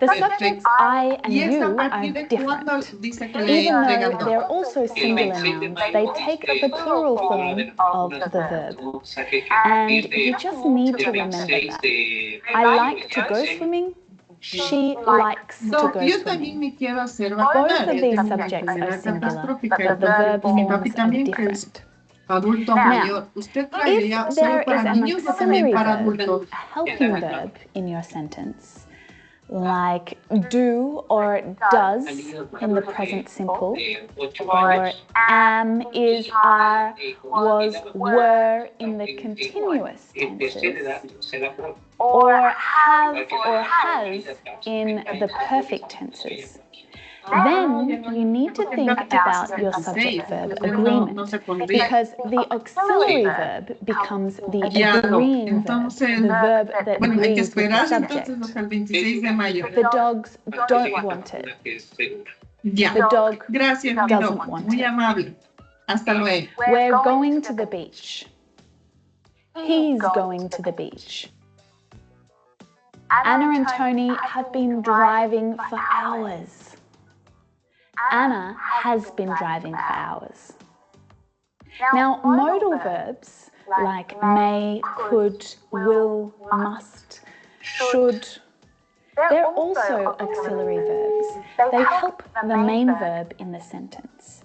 The subjects I and you are different. Even though they're also singular nouns, they take the plural form of the verb. And you just need to remember that. I like to go swimming. She likes to go swimming. Both of these subjects are singular, but the verb forms are different. Now, if there is an auxiliary verb, a helping verb in your sentence, like do or does in the present simple, or am, is, are, was, were in the continuous tenses, or have or has in the perfect tenses, then you need to think about your subject-verb agreement, because the auxiliary verb becomes the agreeing verb, the verb that agrees with the subject. The dogs don't want it. The dog doesn't want it. We're going to the beach. He's going to the beach. Anna and Tony have been driving for hours. Anna has been driving for hours. Now, modal verbs like may, could, will, must, should, they're also auxiliary verbs. They help the main verb in the sentence.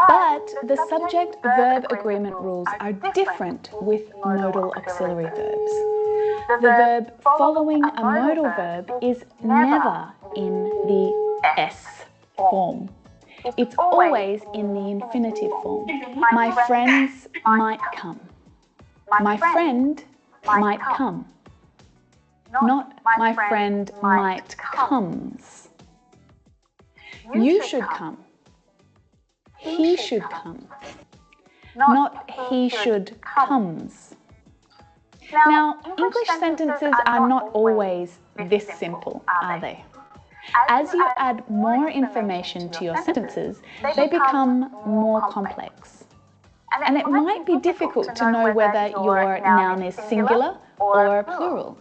But the subject-verb agreement rules are different with modal auxiliary verbs. The verb following a modal verb is never in the S form. It's always in the infinitive form. My friends might come. My friend might come. Not my friend might comes. You should come. He should come. Not he should comes. Now, English sentences are not always this simple, are they? As you add more information to your sentences, they become more complex. And it might be difficult to know whether your noun is singular or plural.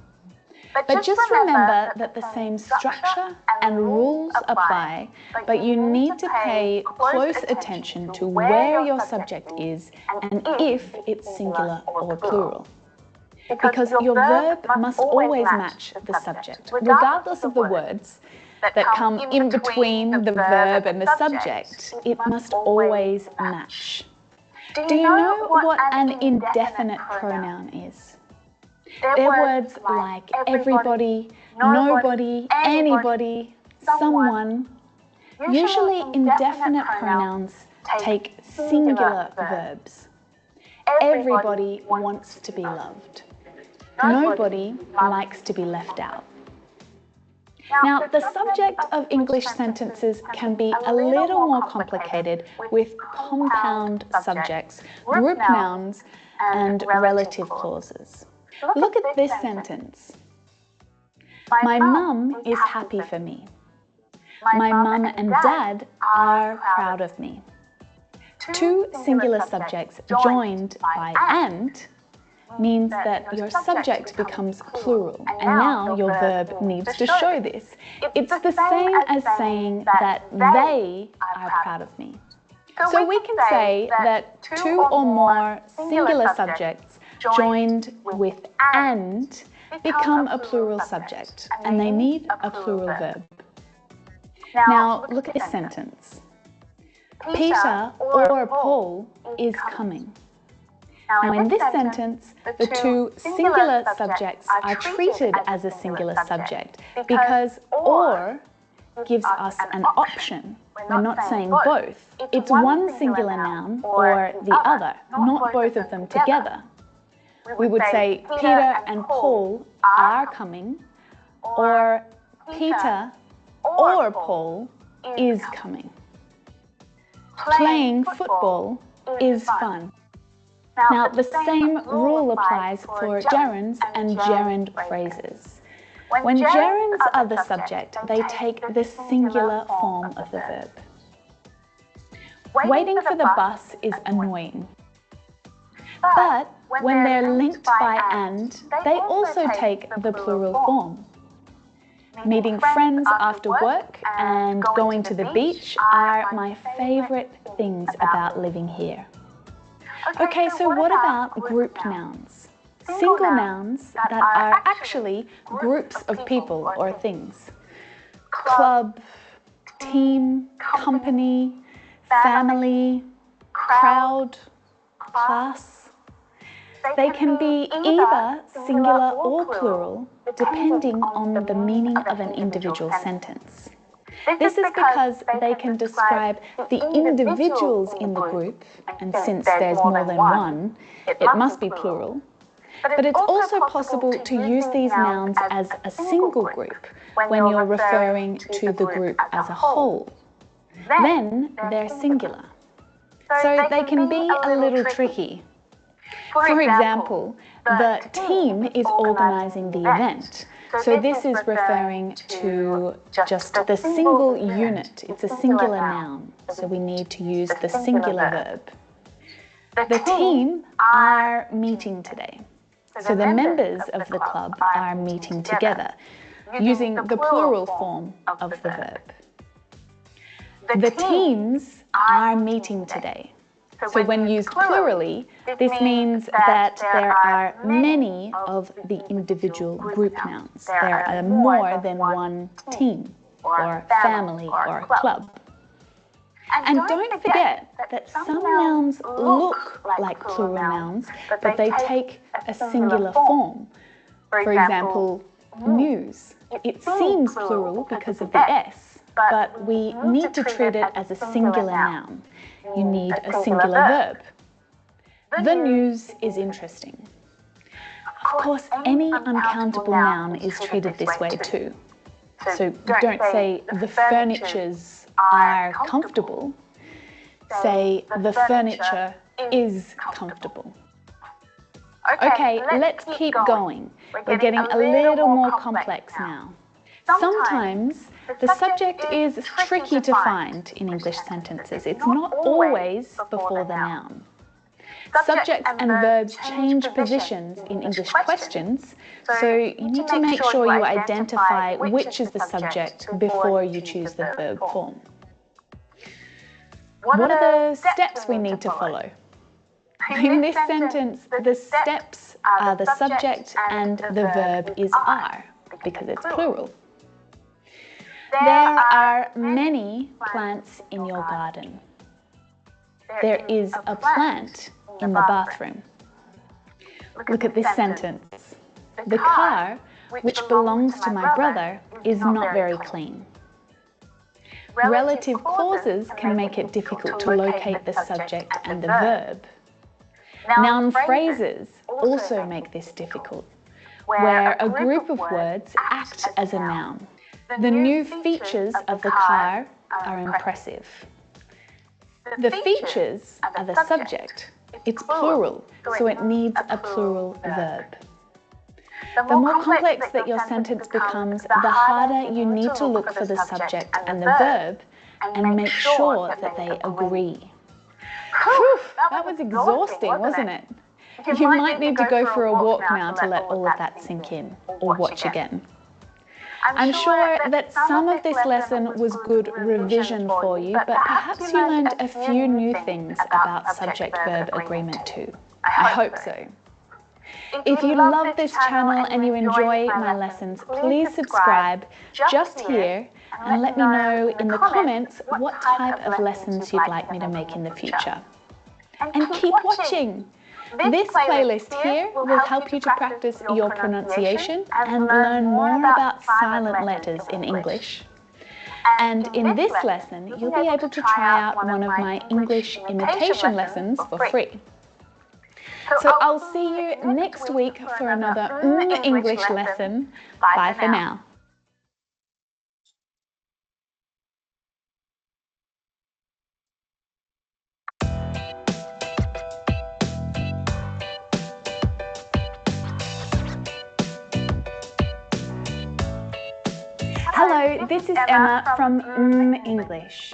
But just remember that the same structure and rules apply, but you need to pay close attention to where your subject is and if it's singular or plural. Because your verb must always match the subject, regardless of the words that come in between the verb and the subject. It must always match. Do you know what an indefinite pronoun is? They're words like everybody, nobody, anybody, someone. Usually indefinite pronouns take singular verbs. Everybody wants to be loved. Nobody likes to be left out. Now, the subject of English sentences can be a little more complicated with compound subjects, group nouns, and relative clauses. Look at this sentence. My mum is happy for me. My mum and dad are proud of me. Two singular subjects joined by and means that your subject becomes plural, and now your verb needs to show this. It's the same as saying that they are proud of me. So we can say that two or more singular subjects joined with and become a plural subject, and they need a plural verb. Now look at this sentence. Peter or Paul is coming. Now in this sentence, the two singular subjects are treated as a singular subject because or gives us an option. We're not saying both. It's one singular noun or the other, not both of them together. We would say Peter and Paul are coming, or Peter or Paul is coming. Playing football is fun. Now, the same rule applies for gerunds and gerund phrases. When gerunds are the subject, they take the singular form of the verb. Waiting for the bus is annoying. But when they're linked by and, they also take the plural form. Meeting friends after work and going to the beach are my favorite things about living here. Okay, so what about group nouns? Single nouns that are actually groups of people or things. Club, team, company, family, crowd, class. They can be either singular or plural, depending on the meaning of an individual sentence. This is because they can describe the individuals in the group, and since there's more than one, it must be plural. But it's also possible to use these nouns as a single group when you're referring to the group as a whole. Then they're singular. So they can be a little tricky. For example, the team is organising the event. So this is referring to just the single unit. It's a singular noun. So we need to use the singular verb. The team are meeting today. So the members of the club are meeting together, using the plural form of the verb. The teams are meeting today. So when used plurally, this means that there are many of the individual group nouns. There are more than one team, or family, or club. And don't forget that some nouns look like plural nouns, but they take a singular form. For example, news. It seems plural because of the S, but we need to treat it as a singular noun. You need a singular verb. The news is interesting. Of course, any uncountable noun is treated this way too. So don't say the furnitures are comfortable. Say the furniture is comfortable. Okay, let's keep going. We're getting a little more complex now. Sometimes the subject is tricky to find in English sentences. It's not always before the noun. Subjects and verbs change positions in English questions, so you need to make sure you identify which is the subject before you choose the verb form. What are the steps we need to follow? In this sentence, the steps are the subject and the verb is are, because it's plural. There are many plants in your garden. There is a plant in the bathroom. Look at this sentence. The car, which belongs to my brother, is not very clean. Relative clauses can make it difficult to locate the subject and the verb. Noun phrases also make this difficult, where a group of words act as a noun. The new features of the car are impressive. The features are the subject. It's plural, so it needs a plural verb. The more complex that your sentence becomes, the harder you need to look for the subject and the verb and make sure that they agree. Whew, that was exhausting, wasn't it? You might need to go for a walk now to let all of that sink in, or watch again. I'm sure that some of this lesson was good revision for you, but perhaps you learned a few new things about subject-verb agreement too. I hope so. If you love this channel and you enjoy my lessons, please subscribe just here and let me know in the comments what type of lessons you'd like me to make in the future. And keep watching! This playlist here will help you to practice your pronunciation and learn more about silent letters in English. And in this lesson, you'll be able to try out one of my English imitation lessons for free. So I'll see you next week for another English lesson. Bye for now. Hello, this is Emma from English.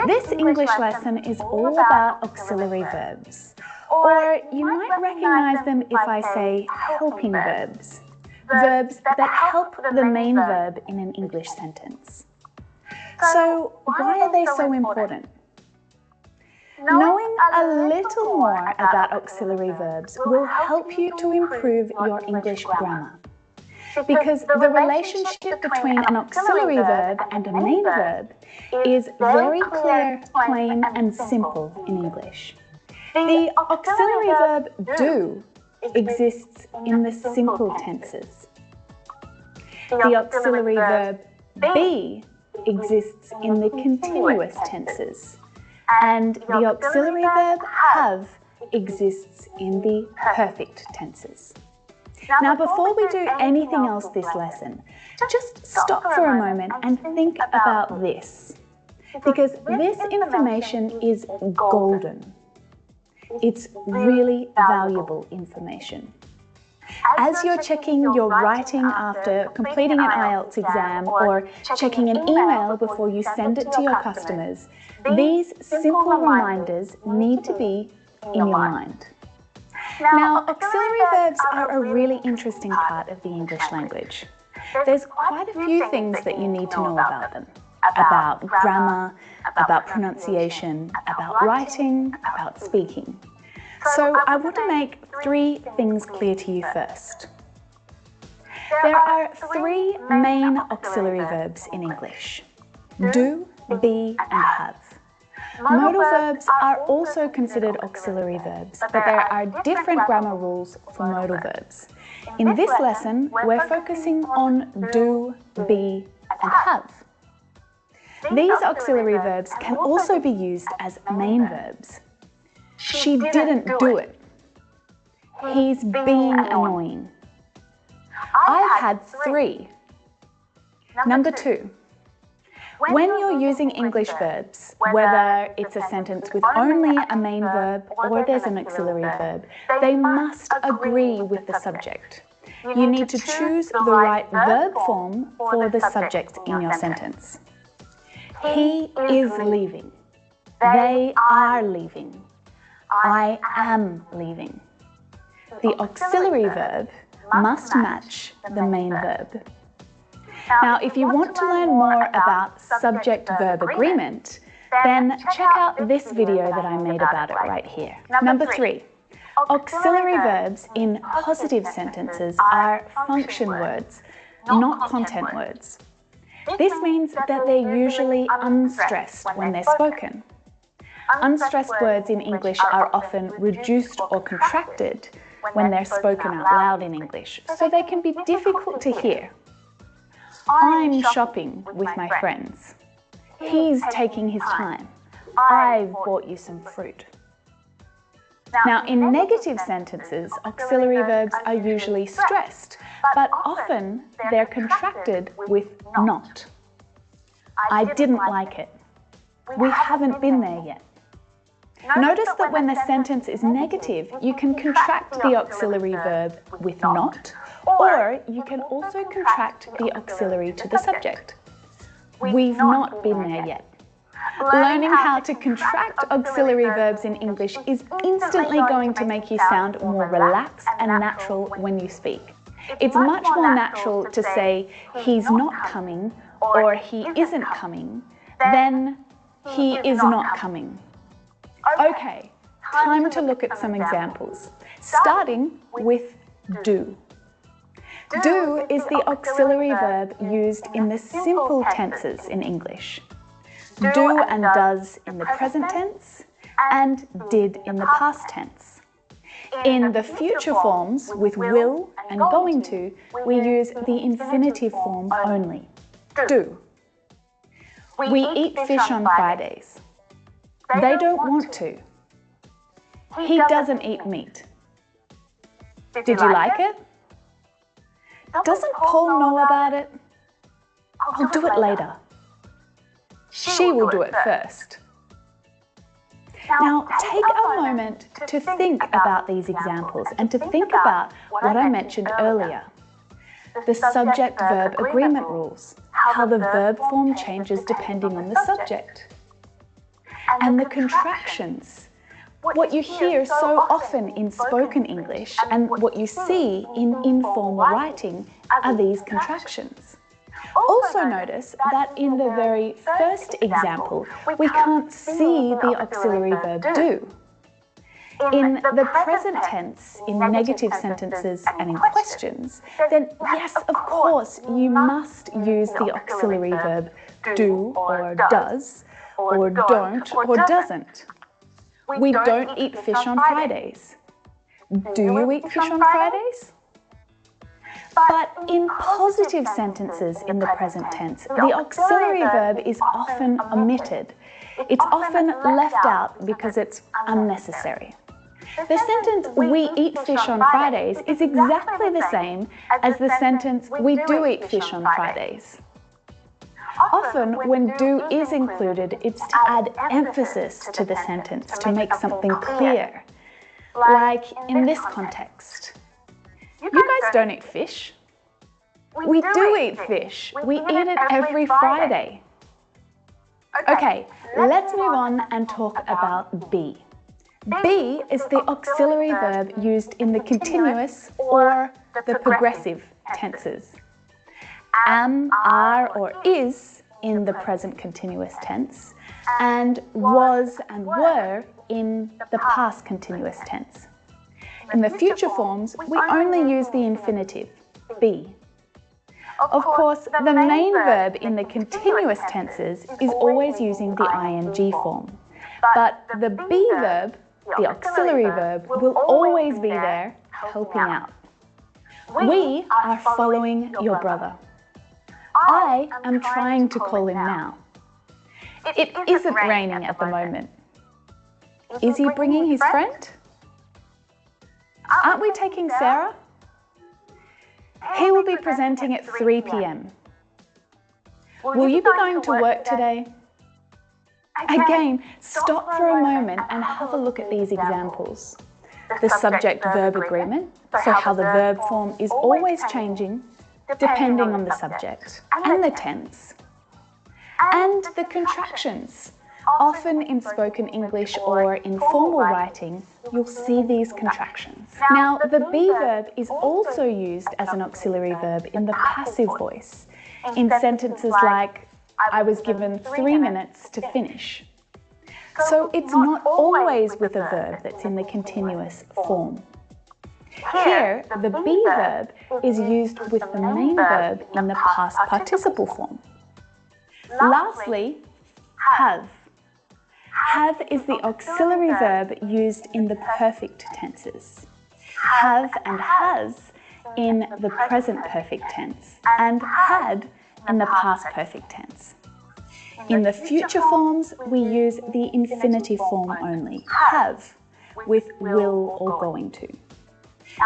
This English lesson is all about auxiliary verbs, or you might recognize them if I say helping verbs, verbs that help the main verb in an English sentence. So why are they so important? Knowing a little more about auxiliary verbs will help you to improve your English grammar. Because the relationship between an auxiliary verb and a main verb is very clear, plain and simple in English. The auxiliary verb do exists in the simple tenses. The auxiliary verb be exists in the continuous tenses. And the auxiliary verb have exists in the perfect tenses. Now, before we do anything else this lesson, just stop for a moment and think about this, because this information is golden. It's really valuable information. As you're checking your writing after completing an IELTS exam or checking an email before you send it to your customers, these simple reminders need to be in your mind. Now, auxiliary verbs are a really interesting part of the English language. There's quite a few things that you need to know about them. About grammar, about pronunciation, about writing, about speaking. So I want to make 3 things clear to you first. There are 3 main auxiliary verbs in English: do, be, and have. Modal verbs are also considered auxiliary verbs, but there are different grammar rules for modal verbs. In this lesson, we're focusing on do, be, and have. These auxiliary verbs can also be used as main verbs. She didn't do it. He's being annoying. I've had 3. Number 2. When you're using English verbs, whether it's a sentence with only a main verb or there's an auxiliary verb, they must agree with the subject. You need to choose the right verb form for the subject in your sentence. He is leaving. They are leaving. I am leaving. The auxiliary verb must match the main verb. Now, if you want to learn more about subject-verb agreement, then check out this video that I made about it right here. Number 3, auxiliary verbs in positive sentences are function words, not content words. This means that they're usually unstressed when they're spoken. Unstressed words in English are often reduced or contracted when they're spoken out loud in English, so they can be difficult to hear. I'm shopping with my friends. He's taking his time. I've bought you some fruit. Now, in negative sentences, auxiliary verbs are usually stressed, but often they're contracted with not. I didn't like it. We haven't been there yet. Notice that when the sentence is negative, you can contract the auxiliary verb with not, or you can also contract the auxiliary to the subject. We've not been there yet. Learning how to contract auxiliary verbs in English is instantly going to make you sound more relaxed and natural when you speak. It's much more natural to say, he's not coming or he isn't coming than he is not coming. Okay, time to look at some examples, starting with do. Do is the auxiliary verb used in the simple tenses in English. Do and does in the present tense, and did in the past tense. In the future forms with will and going to, we use the infinitive form only. Do. We eat fish on Fridays. They don't want to. He doesn't eat meat. Did you like it? Doesn't Paul know about it? I'll do it later. She will do it first. Now, take a moment to think about these examples and to think about what I mentioned earlier. The subject-verb agreement rules, how the verb form changes depending on the subject. And the contractions, what you hear so often in spoken English and what you see in informal writing are these contractions. Also notice that in the very first example, we can't see the auxiliary verb do. In the present tense, in negative sentences and in questions, then yes, of course, you must use the auxiliary verb do or does, or don't or doesn't. We don't eat fish on Fridays. Do you eat fish on Fridays? But in positive sentences in the present tense, the auxiliary verb is often omitted. It's often left out because it's unnecessary. The sentence, we eat fish on Fridays, is exactly the same as the sentence, we do eat fish on Fridays. Often, when do is included, it's to add emphasis to the sentence, to make something clear. Like in this context. You guys don't eat fish. We do eat fish. We eat it every Friday. Okay, let's move on and talk about be. Be is the auxiliary verb used in the continuous or the progressive tenses. Am, are, or is in the present continuous tense, and was and were in the past continuous tense. In the future forms, we only use the infinitive, be. Of course, the main verb in the continuous tenses is always using the ing form, but the be verb, the auxiliary verb, will always be there helping out. We are following your brother. I am trying to call him now. It isn't raining at the moment. Is he bringing his friend? Aren't we taking Sarah? He will be presenting at 3 p.m. Will you be going to work today? Again, stop for a moment and have a look at these examples. The subject-verb agreement, so how the verb form is always changing depending on the subject and the tense. And the contractions. Often in spoken English or in formal writing, you'll see these contractions. Now, the be verb is also used as an auxiliary verb in the passive voice, in sentences like, I was given 3 minutes to finish. So it's not always with a verb that's in the continuous form. Here, the be verb is used with the main verb in the past participle form. Lastly, have. Have is the auxiliary verb used in the perfect tenses. Have and has in the present perfect tense, and had in the past perfect tense. In the future forms, we use the infinitive form only, have, with will or going to.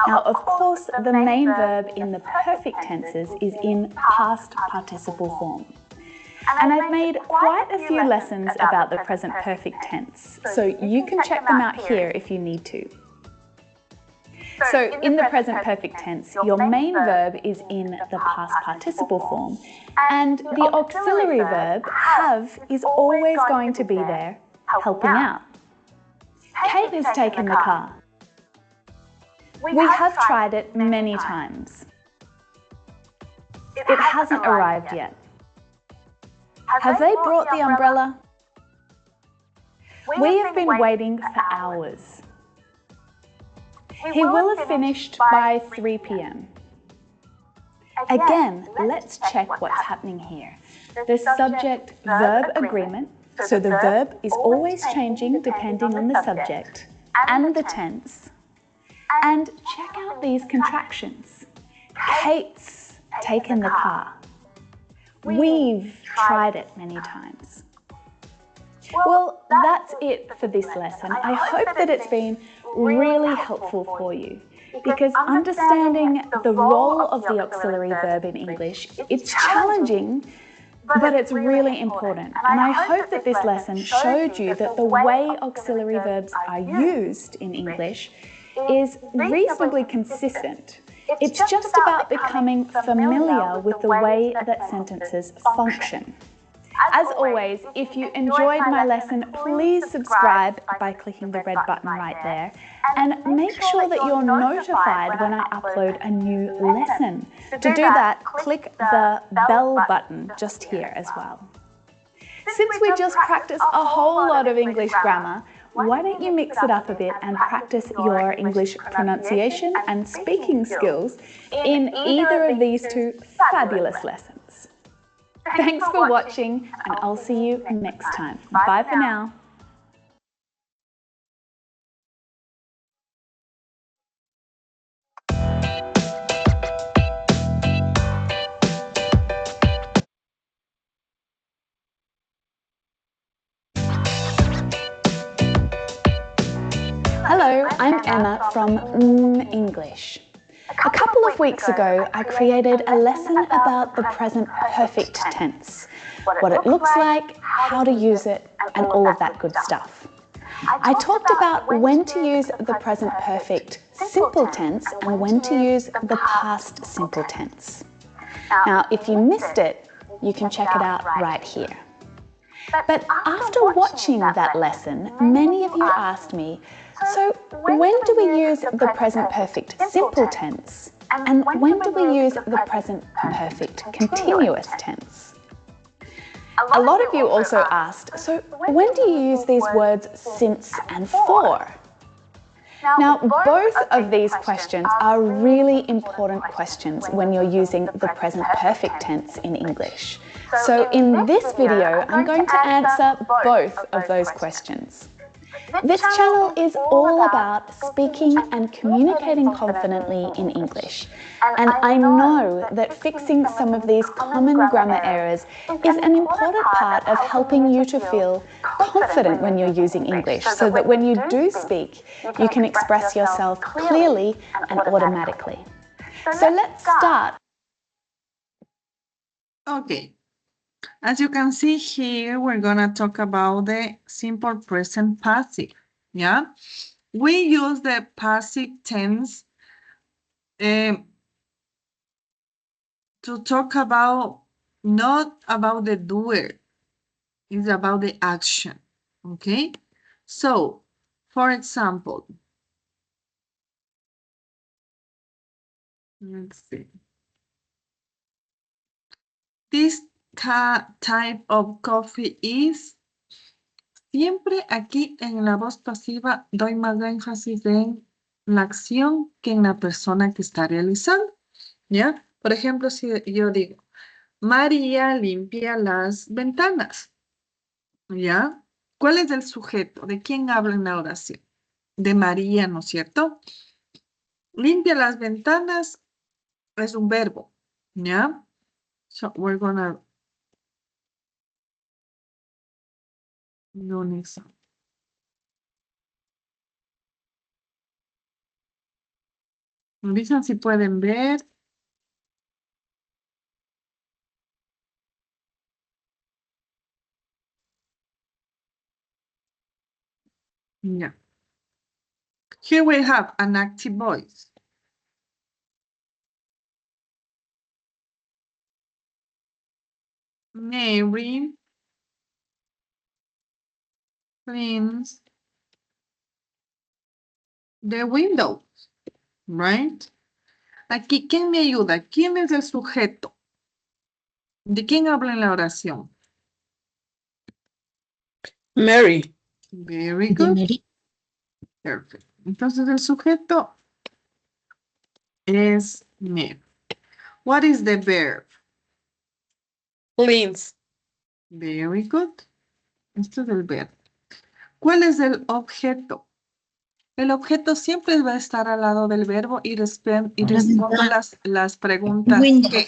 Now, of course, the main verb in the perfect tenses is in past participle form. And I've made quite a few lessons about the present perfect tense, so you can check them out here if you need to. So in the present perfect tense, your main verb is in the past participle form, and the auxiliary verb, have, is always going to be there, helping out. Kate has taken the car. We have tried it many times. It hasn't arrived yet. Have they brought the umbrella? We have been waiting for hours. He will have finished by 3 p.m. Again, let's check what's happening here. The subject-verb agreement, so the verb is always changing depending on the subject and the tense. And check out these contractions. Kate's taken the car. We've tried it many times. Well, that's it for this lesson. I hope that it's been really helpful for you, because understanding the role of the auxiliary verb in English, it's challenging, but it's really important. And I hope that this lesson showed you that the way auxiliary verbs are used in English is reasonably consistent. It's just about becoming familiar with the way that sentences function. As always, if you enjoyed my lesson, please subscribe by clicking the red button right there, and make sure that you're notified when I upload a new lesson. To do that, click the bell button just here as well. Since we just practiced a whole lot of English grammar, why don't you mix it up a bit and practice your English pronunciation and speaking skills in either of these two fabulous lessons. Thanks for watching, and I'll see you next time. Bye for now. Hello, I'm Emma from English. A couple of weeks ago, I created a lesson about the present perfect tense, what it looks like, how to use it, and all of that good stuff. I talked about when to use the present perfect simple tense and when to use the past simple tense. Now, if you missed it, you can check it out right here. But after watching that lesson, many of you asked me, so when do we use the present perfect simple tense? And when do we use the present perfect continuous tense? A lot of you also asked, so when do you use these words since and for? Now, both of these questions are really important questions when you're using the present perfect tense in English. So in this video, I'm going to answer both of those questions. This channel is all about speaking and communicating confidently in English, and I know that fixing some of these common grammar errors is an important part of helping you to feel confident when you're using English, so that when you do speak, you can express yourself clearly and automatically. So let's start. Okay. As you can see here, we're going to talk about the simple present passive, yeah? We use the passive tense to talk about, not about the doer, it's about the action, okay? So, for example, let's see. This type of coffee is. Siempre aquí en la voz pasiva doy más énfasis en la acción que en la persona que está realizando, ¿ya? Por ejemplo, si yo digo, María limpia las ventanas, ¿ya? ¿Cuál es el sujeto? ¿De quién habla en la oración? De María, ¿no es cierto? Limpia las ventanas es un verbo, ¿ya? So we're gonna do next. Me dicen si pueden ver. Ya. Here we have an active voice. Mary cleans the windows, right? Aquí, ¿quién me ayuda? ¿Quién es el sujeto? ¿De quién habla en la oración? Mary. Very De good. Mary. Perfect. Entonces el sujeto es Mary. What is the verb? Cleans. Very good. Esto es el verbo. ¿Cuál es el objeto? El objeto siempre va a estar al lado del verbo y respondo las preguntas. Window. ¿Qué?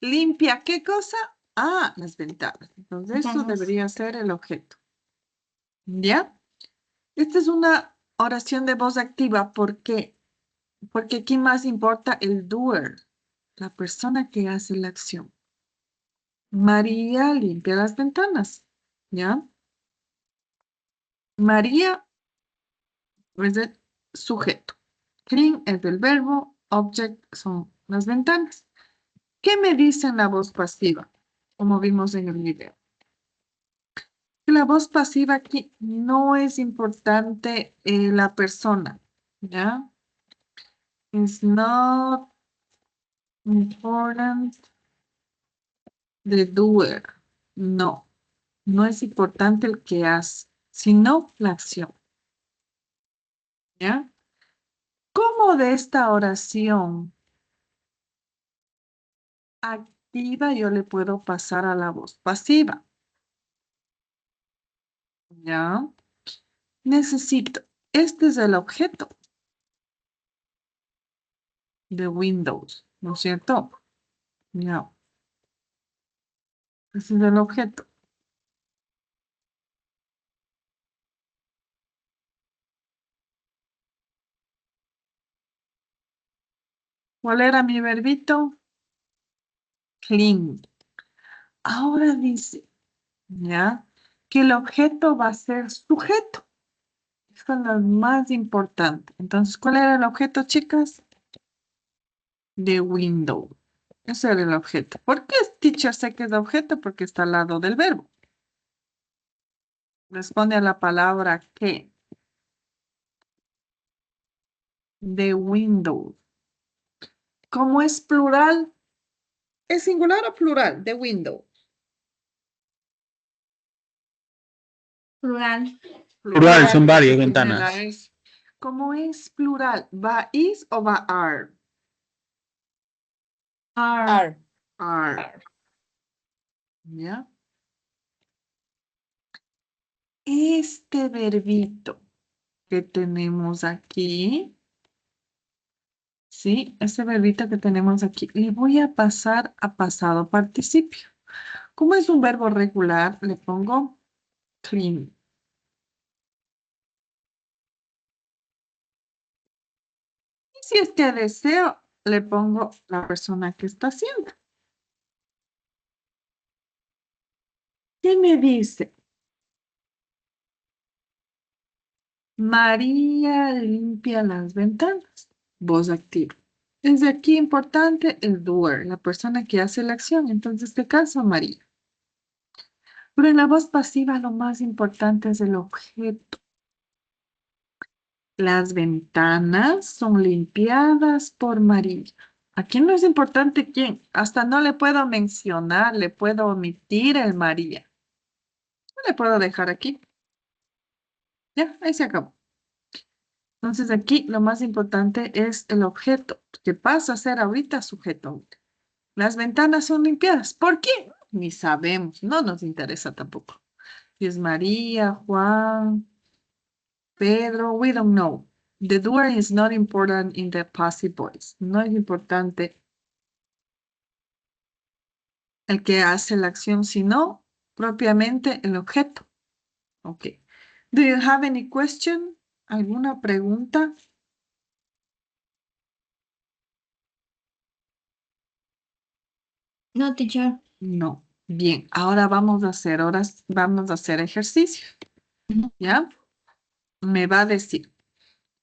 ¿Limpia qué cosa? Ah, las ventanas. Entonces esto Ventanas. debería ser el objeto. ¿Ya? Esta es una oración de voz activa. ¿Por qué? Porque aquí más importa el doer, la persona que hace la acción. María limpia las ventanas. ¿Ya? María es el sujeto. Clean es el verbo. Object son las ventanas. ¿Qué me dice en la voz pasiva? Como vimos en el video. La voz pasiva aquí no es importante la persona. ¿Ya? It's not important the doer. No. No es importante el que hace, sino la acción. ¿Ya? ¿Cómo de esta oración activa yo le puedo pasar a la voz pasiva? ¿Ya? Necesito. Este es el objeto de Windows, ¿no es cierto? Ya. Este es el objeto. ¿Cuál era mi verbito? Clean. Ahora dice, ¿ya? Que el objeto va a ser sujeto. Eso es lo más importante. Entonces, ¿cuál era el objeto, chicas? De window. Ese era el objeto. ¿Por qué teacher sé que es objeto? Porque está al lado del verbo. Responde a la palabra que. De window. Como es plural, ¿es singular o plural? De window. Plural. Plural, son varias Tiene ventanas. la S. Como es plural, ¿va is o va are? Are. Are. ¿Ya? Este verbito que tenemos aquí, ¿sí? Este verbito que tenemos aquí, le voy a pasar a pasado participio. Como es un verbo regular, le pongo clean. Y si es que deseo, le pongo la persona que está haciendo. ¿Qué me dice? María limpia las ventanas. Voz activa. Desde aquí importante el doer, la persona que hace la acción. Entonces, ¿qué caso, María? Pero en la voz pasiva lo más importante es el objeto. Las ventanas son limpiadas por María. Aquí no es importante quién. Hasta no le puedo mencionar, le puedo omitir el María. No le puedo dejar aquí. Ya, ahí se acabó. Entonces aquí lo más importante es el objeto, que pasa a ser ahorita sujeto. Las ventanas son limpiadas. ¿Por qué? Ni sabemos, no nos interesa tampoco. Si es María, Juan, Pedro, we don't know. The doer is not important in the passive voice. No es importante el que hace la acción, sino propiamente el objeto. Ok. Do you have any question? ¿Alguna pregunta? No, teacher. No. Bien, ahora vamos a hacer ejercicio. ¿Ya? Me va a decir,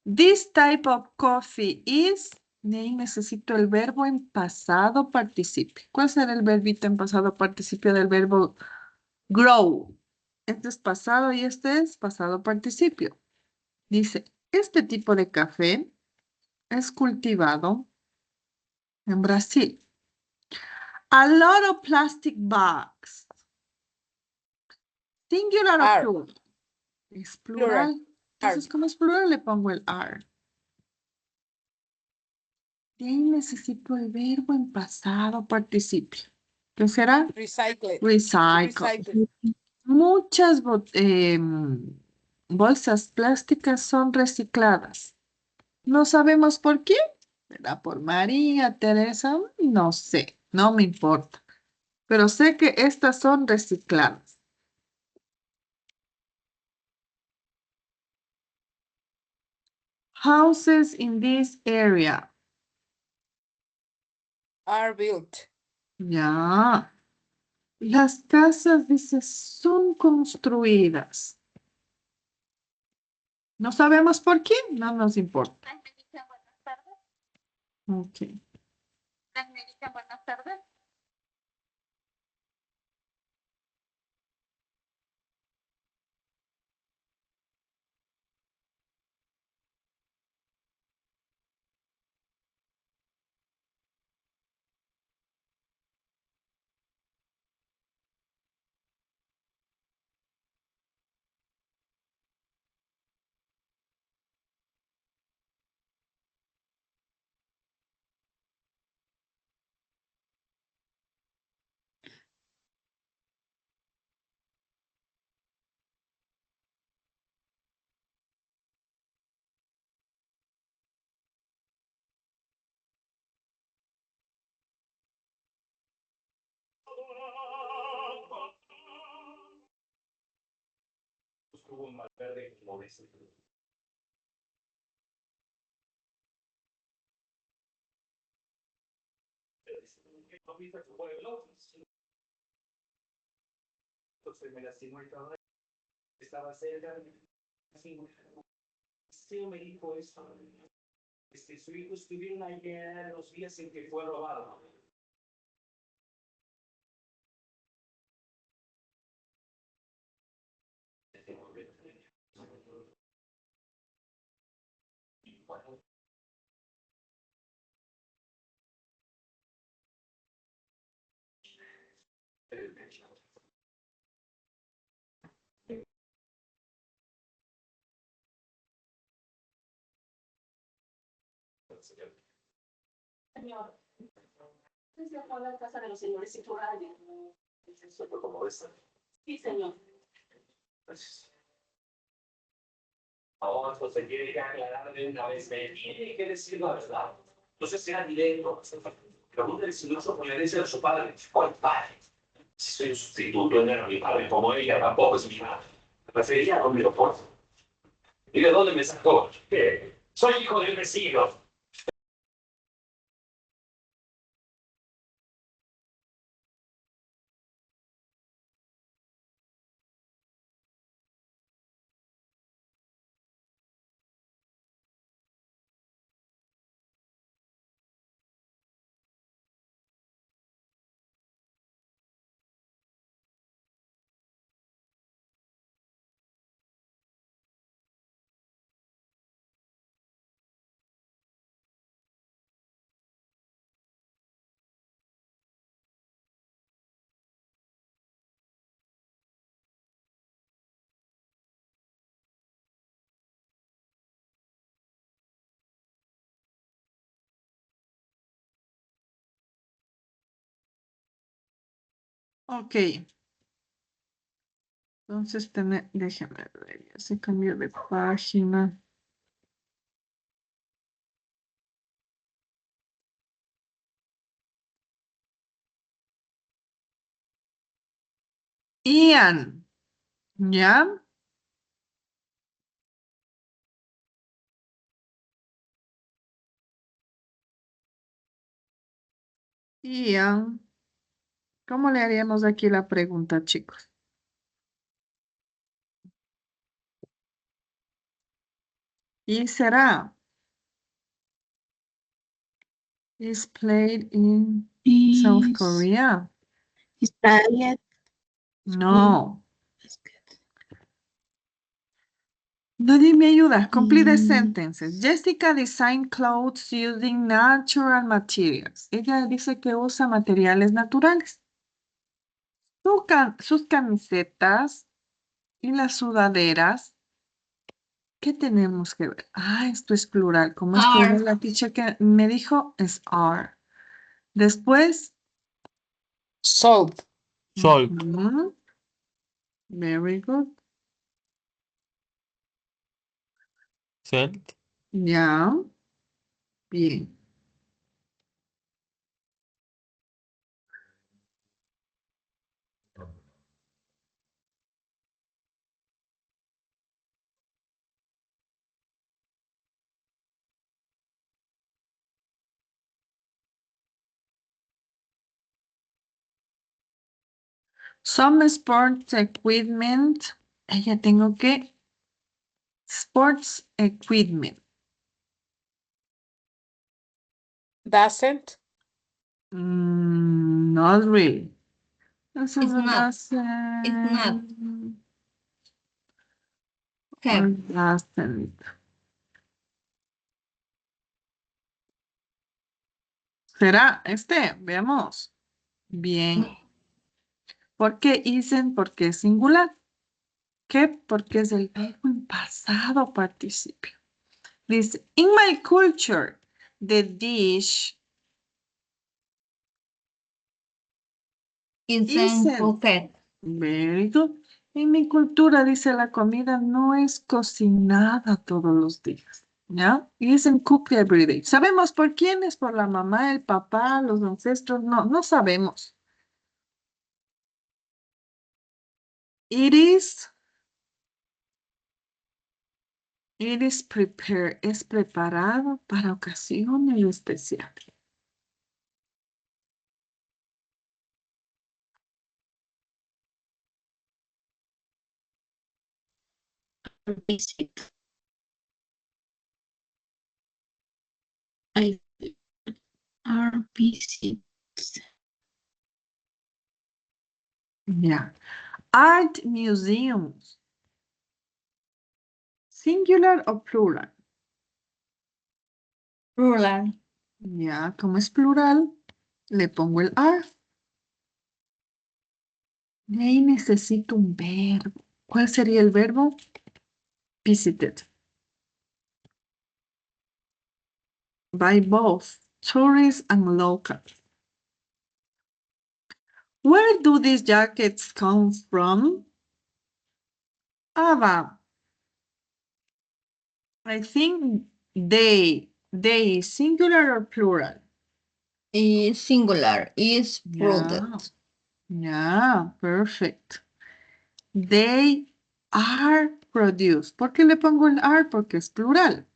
This type of coffee is... De ahí necesito el verbo en pasado participio. ¿Cuál será el verbito en pasado participio del verbo grow? Este es pasado y este es pasado participio. Dice, este tipo de café es cultivado en Brasil. A lot of plastic bags. Singular o Are. plural. Es Plural. plural. Entonces, como es plural, le pongo el are. De ahí necesito el verbo en pasado participio. ¿Qué será? Recycle. Recycle. Recycle. Muchas bolsas plásticas son recicladas. No sabemos por qué. ¿Será por María, Teresa? No sé, no me importa. Pero sé que estas son recicladas. Houses in this area. Are built. Ya. Las casas, dice, son construidas. No sabemos por qué, no nos importa. Ok. Buenas tardes. Entonces me lastimó el caballo, estaba cerca, así, sí me dijo eso. Su hijo estuvieron allá los días en que fue robado. Señor, ¿usted fue a la casa de los señores Iturralde? ¿Eso fue como eso? Sí, señor. Ahora, se quiere aclarar de una vez, me tiene que decir la verdad. Entonces sea directo. Pregúntale si no hizo por la herencia de su padre. ¿Cuál padre? Si soy un sustituto, no era mi padre, como ella tampoco es mi madre. Me refería a don Leopoldo. ¿Y de dónde me sacó? ¿Qué? Soy hijo del vecino. Ok. Entonces, déjame ver, ya se cambió de página. Ian, ¿ya? Ian, ¿cómo le haríamos aquí la pregunta, chicos? Y será. Is played in South Korea. Is diet. No. Nadie me ayuda. Complete the sentences. Jessica designed clothes using natural materials. Ella dice que usa materiales naturales. Sus camisetas y las sudaderas. ¿Qué tenemos que ver? Ah, esto es plural. ¿Cómo es Are. plural? La teacher que me dijo es are. Después. Sold. Ujú. Very good. Sold. Ya. Bien. Some sports equipment. Ya tengo que. Sports equipment. Doesn't. Not really. It's not. It's not. Or Okay. doesn't. ¿Será este? Veamos. Bien. ¿Por qué isn't? Porque es singular. ¿Qué? Porque es el verbo en pasado participio. Dice, in my culture, the dish Isn't cooked. Very good. En mi cultura, dice, la comida no es cocinada todos los días. ¿Ya? Isn't cooked every day. ¿Sabemos por quién es? ¿Por la mamá, el papá, los ancestros? No, no sabemos. It is prepared. Es preparado para ocasiones especiales. Visit. I are visits. Ya. Art museums. ¿Singular o plural? Plural. Ya, como es plural, le pongo el are. De ahí necesito un verbo. ¿Cuál sería el verbo? Visited. By both tourists and locals. Where do these jackets come from? Ava. I think they is singular or plural? Is singular. Is Yeah. produced. Yeah, perfect. They are produced. ¿Por qué le pongo el are? Porque es plural.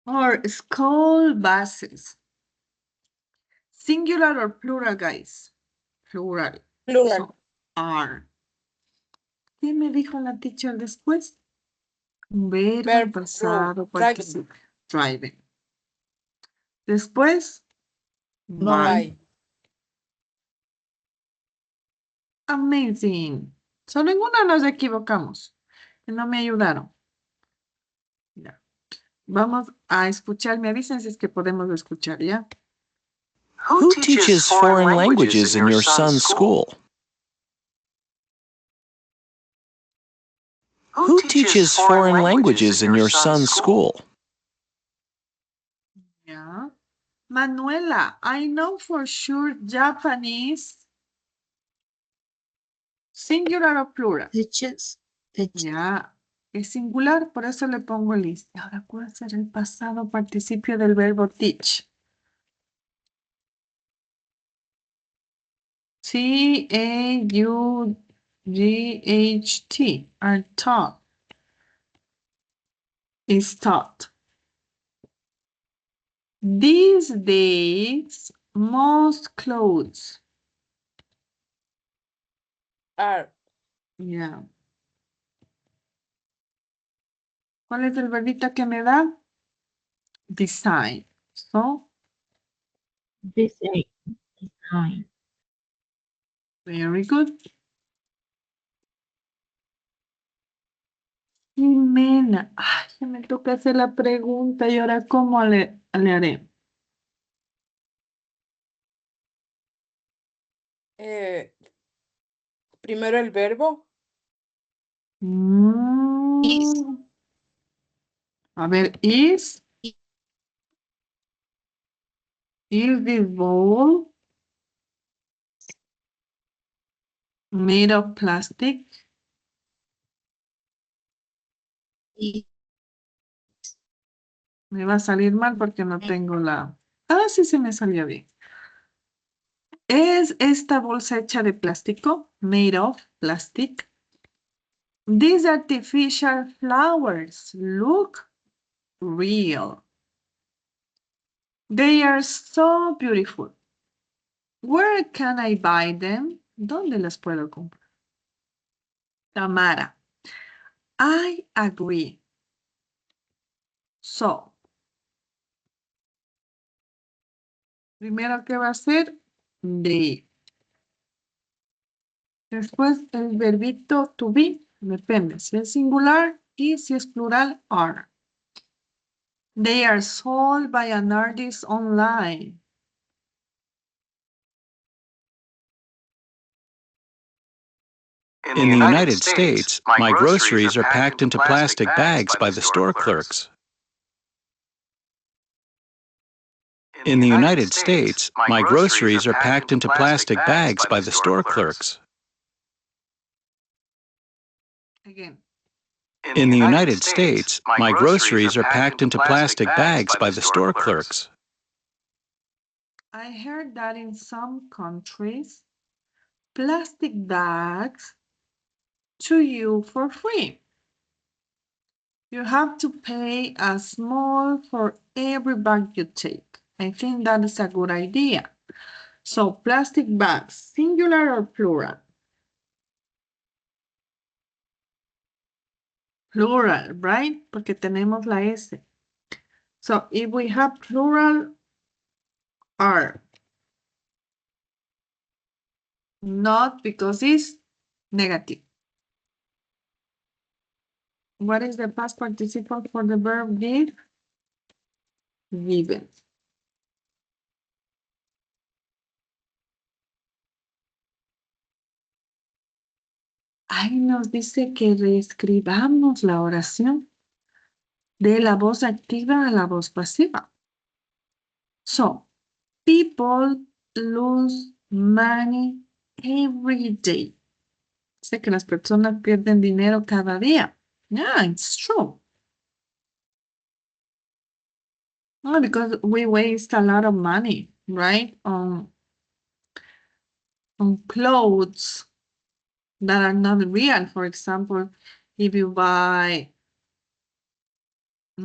Or school buses. Singular or plural, guys? Plural. Plural. So, are. ¿Qué me dijo la teacher después? Un verbo en Verb, pasado driving. participio. Driving. Después, No hay. Amazing. Solo en una nos equivocamos. Que no me ayudaron. Ya. Vamos a escuchar. Me avisan si es que podemos escuchar, ¿ya? Who teaches foreign languages in your son's school? Who teaches foreign languages in your son's school? Ya. Manuela, I know for sure Japanese. Singular o plural. Teaches. Ya. Es singular, por eso le pongo el is. Ahora, ¿cuál será el pasado participio del verbo teach? T-A-U-G-H-T. Are taught. Is taught. These days, most clothes. Are. Yeah. ¿Cuál es el verbito que me da? Design. So, Design. very good. Jimena, ay, ya me toca hacer la pregunta y ahora ¿cómo le haré? Primero el verbo. Is. A ver, is this bowl made of plastic? Is. Me va a salir mal porque no tengo la... Ah, sí, se me salió bien. ¿Es esta bolsa hecha de plástico? Made of plastic. These artificial flowers look real. They are so beautiful. Where can I buy them? ¿Dónde las puedo comprar? Tamara. I agree. So. Primero, ¿qué va a ser? They. Después, el verbito to be. Depende si es singular y si es plural, are. They are sold by an artist online. In the United States, my groceries are packed into plastic bags by the store clerks. In the United States, my groceries are packed into plastic bags by the store clerks. Again. In the United States, my groceries are packed into plastic bags by the store clerks. I heard that in some countries, plastic bags to you for free. You have to pay a small for every bag you take. I think that is a good idea. So, plastic bags, singular or plural? Plural, right? Porque tenemos la S. So, if we have plural, are. Not because it's negative. What is the past participle for the verb give? Given. Ahí nos dice que reescribamos la oración de la voz activa a la voz pasiva. So, people lose money every day. Sé que las personas pierden dinero cada día. Yeah, it's true. No, because we waste a lot of money, right? On clothes that are not real. For example, if you buy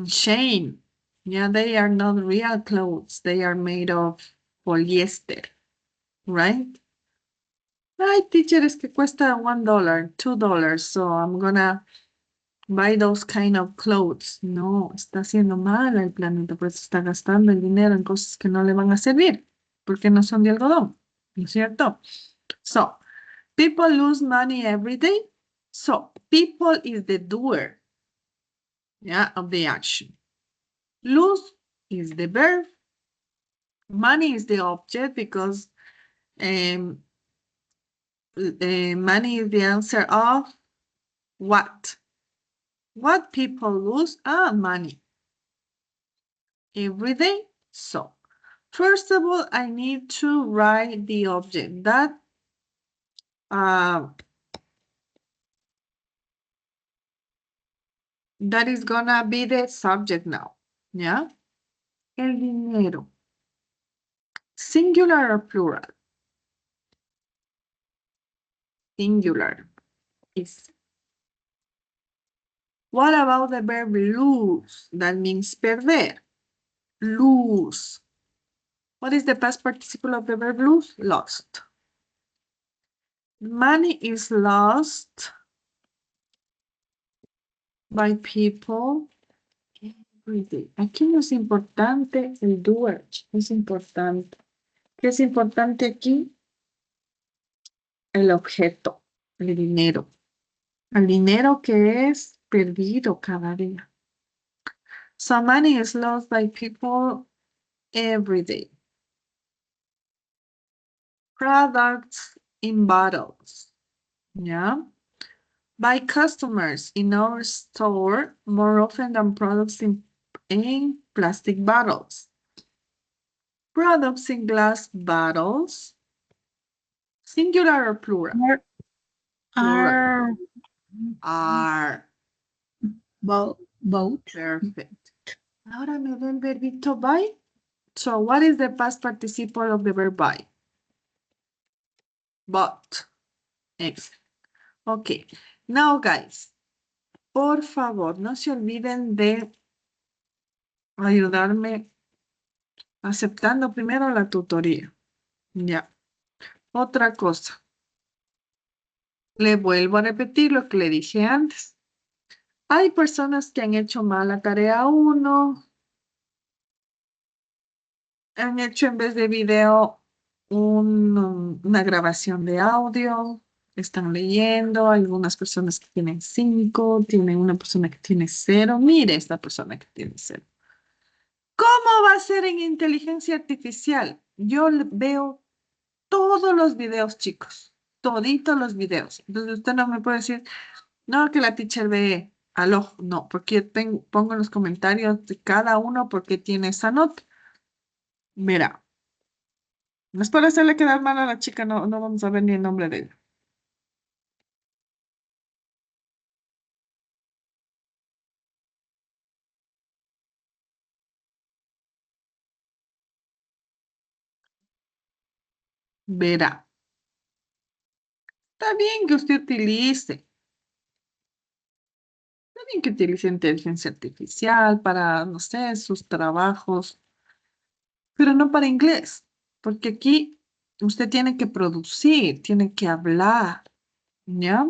Shane, yeah, they are not real clothes. They are made of polyester, right? Ay, teacher, es que cuesta $1, $2, so I'm gonna buy those kind of clothes. No, está haciendo mal al planeta, pues está gastando el dinero en cosas que no le van a servir, porque no son de algodón, ¿no es cierto? So, People lose money every day. So people is the doer, yeah, of the action. Lose is the verb. Money is the object because money is the answer of what? What people lose? Money. Every day. So, first of all, I need to write the object that is gonna be the subject now. Yeah. El dinero. Singular or plural? Singular is. What about the verb lose? That means perder. Lose. What is the past participle of the verb lose? Lost. Money is lost by people every day. Aquí no es importante el doer, es importante. ¿Qué es importante aquí? El objeto, el dinero. El dinero que es perdido cada día. So money is lost by people every day. Products in bottles. Yeah. By customers in our store more often than products in plastic bottles. Products in glass bottles. Singular or plural? Are both. Perfect. Ahora me da el verbito buy. So what is the past participle of the verb buy? Bought. Excellent. Okay. Now, guys, por favor, no se olviden de ayudarme aceptando primero la tutoría. Ya. Otra cosa. Le vuelvo a repetir lo que le dije antes. Hay personas que han hecho mal la tarea 1. Han hecho en vez de video una grabación de audio. Están leyendo. Algunas personas que tienen 5. Tienen una persona que tiene 0. Mire esta persona que tiene 0. ¿Cómo va a ser en inteligencia artificial? Yo veo todos los videos, chicos. Toditos los videos. Entonces usted no me puede decir, no, que la teacher ve al ojo. No, porque pongo en los comentarios de cada uno porque tiene esa nota. Mira. No es para hacerle quedar mal a la chica, no vamos a ver ni el nombre de ella. Verá. Está bien que usted utilice. Está bien que utilice inteligencia artificial para, no sé, sus trabajos. Pero no para inglés. Porque aquí usted tiene que producir, tiene que hablar. ¿Ya?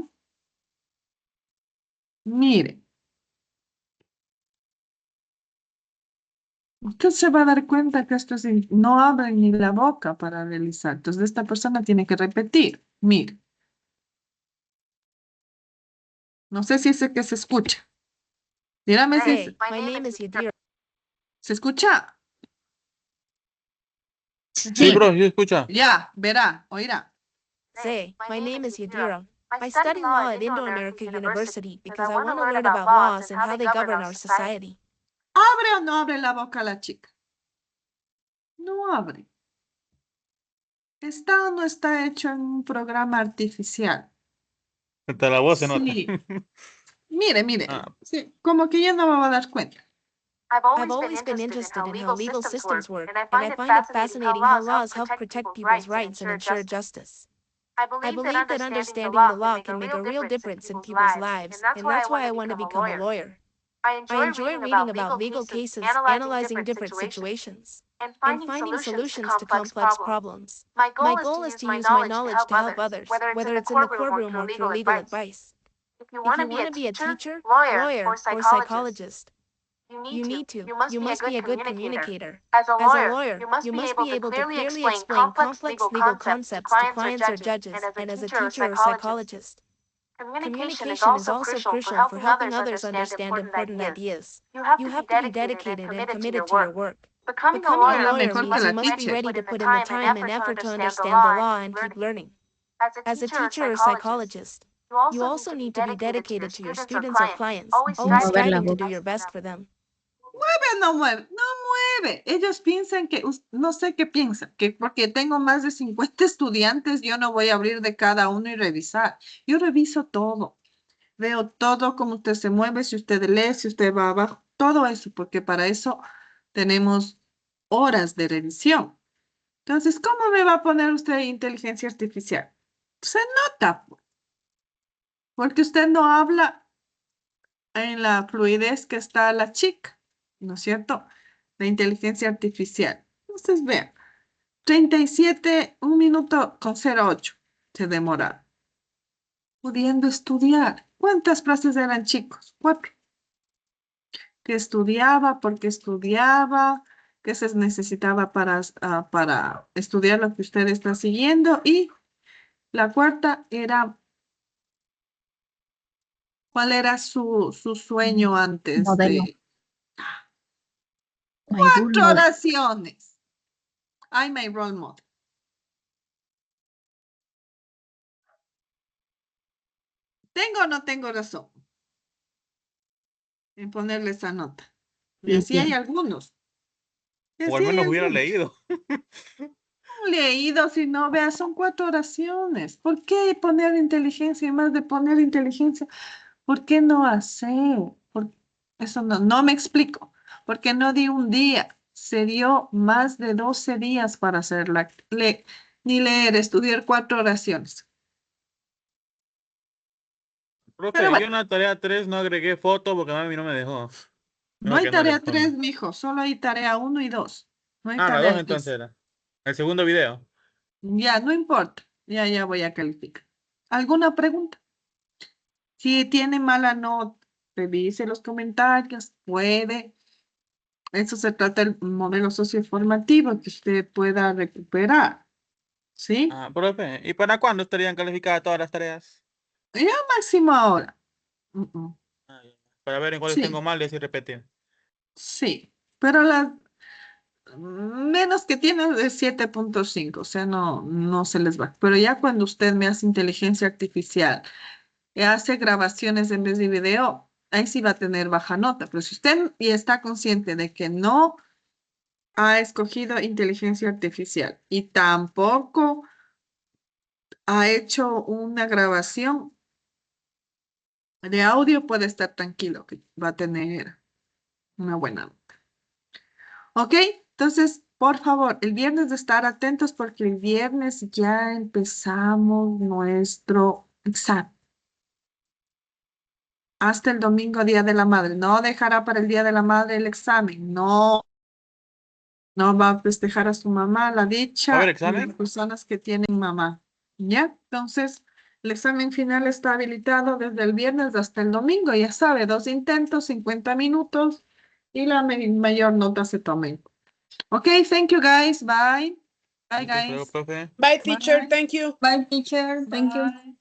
Mire. Usted se va a dar cuenta que esto no abre ni la boca para realizar. Entonces, esta persona tiene que repetir. Mire. No sé si es el que se escucha. Dígame si Hey, my name is Yadira. ¿se escucha? Sí, bro, yo escucha. Ya, verá, oirá. Say, my name is Yadira. I study law at Indo-American University because I want to learn about laws and how they govern our society. ¿Abre o no abre la boca la chica? No abre. ¿Está o no está hecho en un programa artificial? Hasta la voz se nota. Sí. Mire. Ah. Sí, como que ya no me va a dar cuenta. I've always been interested in how legal systems work, and I find it fascinating how laws help protect people's rights and ensure justice. I believe that understanding the law can make a real difference in people's lives, and that's why I want to become a lawyer. I enjoy reading about legal cases, analyzing different situations, and finding solutions to complex problems. My goal is to use my knowledge to help others, whether it's in the courtroom or through legal advice. If you want to be a teacher, lawyer, or psychologist, You need to. You must be a good communicator. As a lawyer, you must be able to clearly explain complex legal concepts to clients or judges, and as a teacher or psychologist. Communication is also crucial for helping others understand important ideas. You have to be dedicated and committed to your work. Becoming a lawyer means you must be ready to put in the time and effort to understand the law and keep learning. As a teacher or psychologist, you also need to be dedicated to your students or clients, always striving to do your best for them. Mueve, no mueve, no mueve. Ellos piensan que, no sé qué piensan, que porque tengo más de 50 estudiantes, yo no voy a abrir de cada uno y revisar. Yo reviso todo. Veo todo, cómo usted se mueve, si usted lee, si usted va abajo, todo eso, porque para eso tenemos horas de revisión. Entonces, ¿cómo me va a poner usted inteligencia artificial? Se nota, porque usted no habla en la fluidez que está la chica, ¿no es cierto? La inteligencia artificial. Entonces, vean, 37, 1 minuto con 08 se demora. Pudiendo estudiar. ¿Cuántas frases eran, chicos? 4. Que estudiaba, porque estudiaba, que se necesitaba para estudiar lo que usted está siguiendo. Y la cuarta era, ¿cuál era su sueño antes Modelo. de? 4 oraciones. I'm my role model. ¿Tengo o no tengo razón en ponerle esa nota? Y así hay algunos. O al menos hubiera leído. Leído, si no, vea, son 4 oraciones. ¿Por qué poner inteligencia y más de poner inteligencia? ¿Por qué no hacer? Eso no me explico. Porque no di un día, se dio más de 12 días para hacerla. Ni leer, estudiar 4 oraciones. Profe, Pero bueno. yo en la tarea 3 no agregué foto porque mami no me dejó. No hay tarea 3, mijo, solo hay tarea 1 y 2. No hay la tarea 2 entonces era. El segundo video. Ya, no importa. Ya voy a calificar. ¿Alguna pregunta? Si tiene mala nota, revise los comentarios, puede. Eso se trata del modelo socioformativo que usted pueda recuperar. ¿Sí? Profe, ¿y para cuándo estarían calificadas todas las tareas? Ya máximo ahora. Para ver en cuáles Sí. tengo mal y así repetir. Sí, pero las menos que tiene es 7.5, o sea, no se les va. Pero ya cuando usted me hace inteligencia artificial y hace grabaciones en vez de video, ahí sí va a tener baja nota. Pero si usted ya está consciente de que no ha escogido inteligencia artificial y tampoco ha hecho una grabación de audio, puede estar tranquilo que va a tener una buena nota. ¿Ok? Entonces, por favor, el viernes de estar atentos porque el viernes ya empezamos nuestro examen. Hasta el domingo, Día de la Madre. No dejará para el Día de la Madre el examen. No va a festejar a su mamá, la dicha. ¿Va a haber examen? Las personas que tienen mamá. ¿Ya? Entonces, el examen final está habilitado desde el viernes hasta el domingo. Ya sabe, 2 intentos, 50 minutos y la mayor nota se toma. Okay, thank you guys. Bye. Bye, guys. Bye, teacher. Thank you. Bye, teacher. Thank you.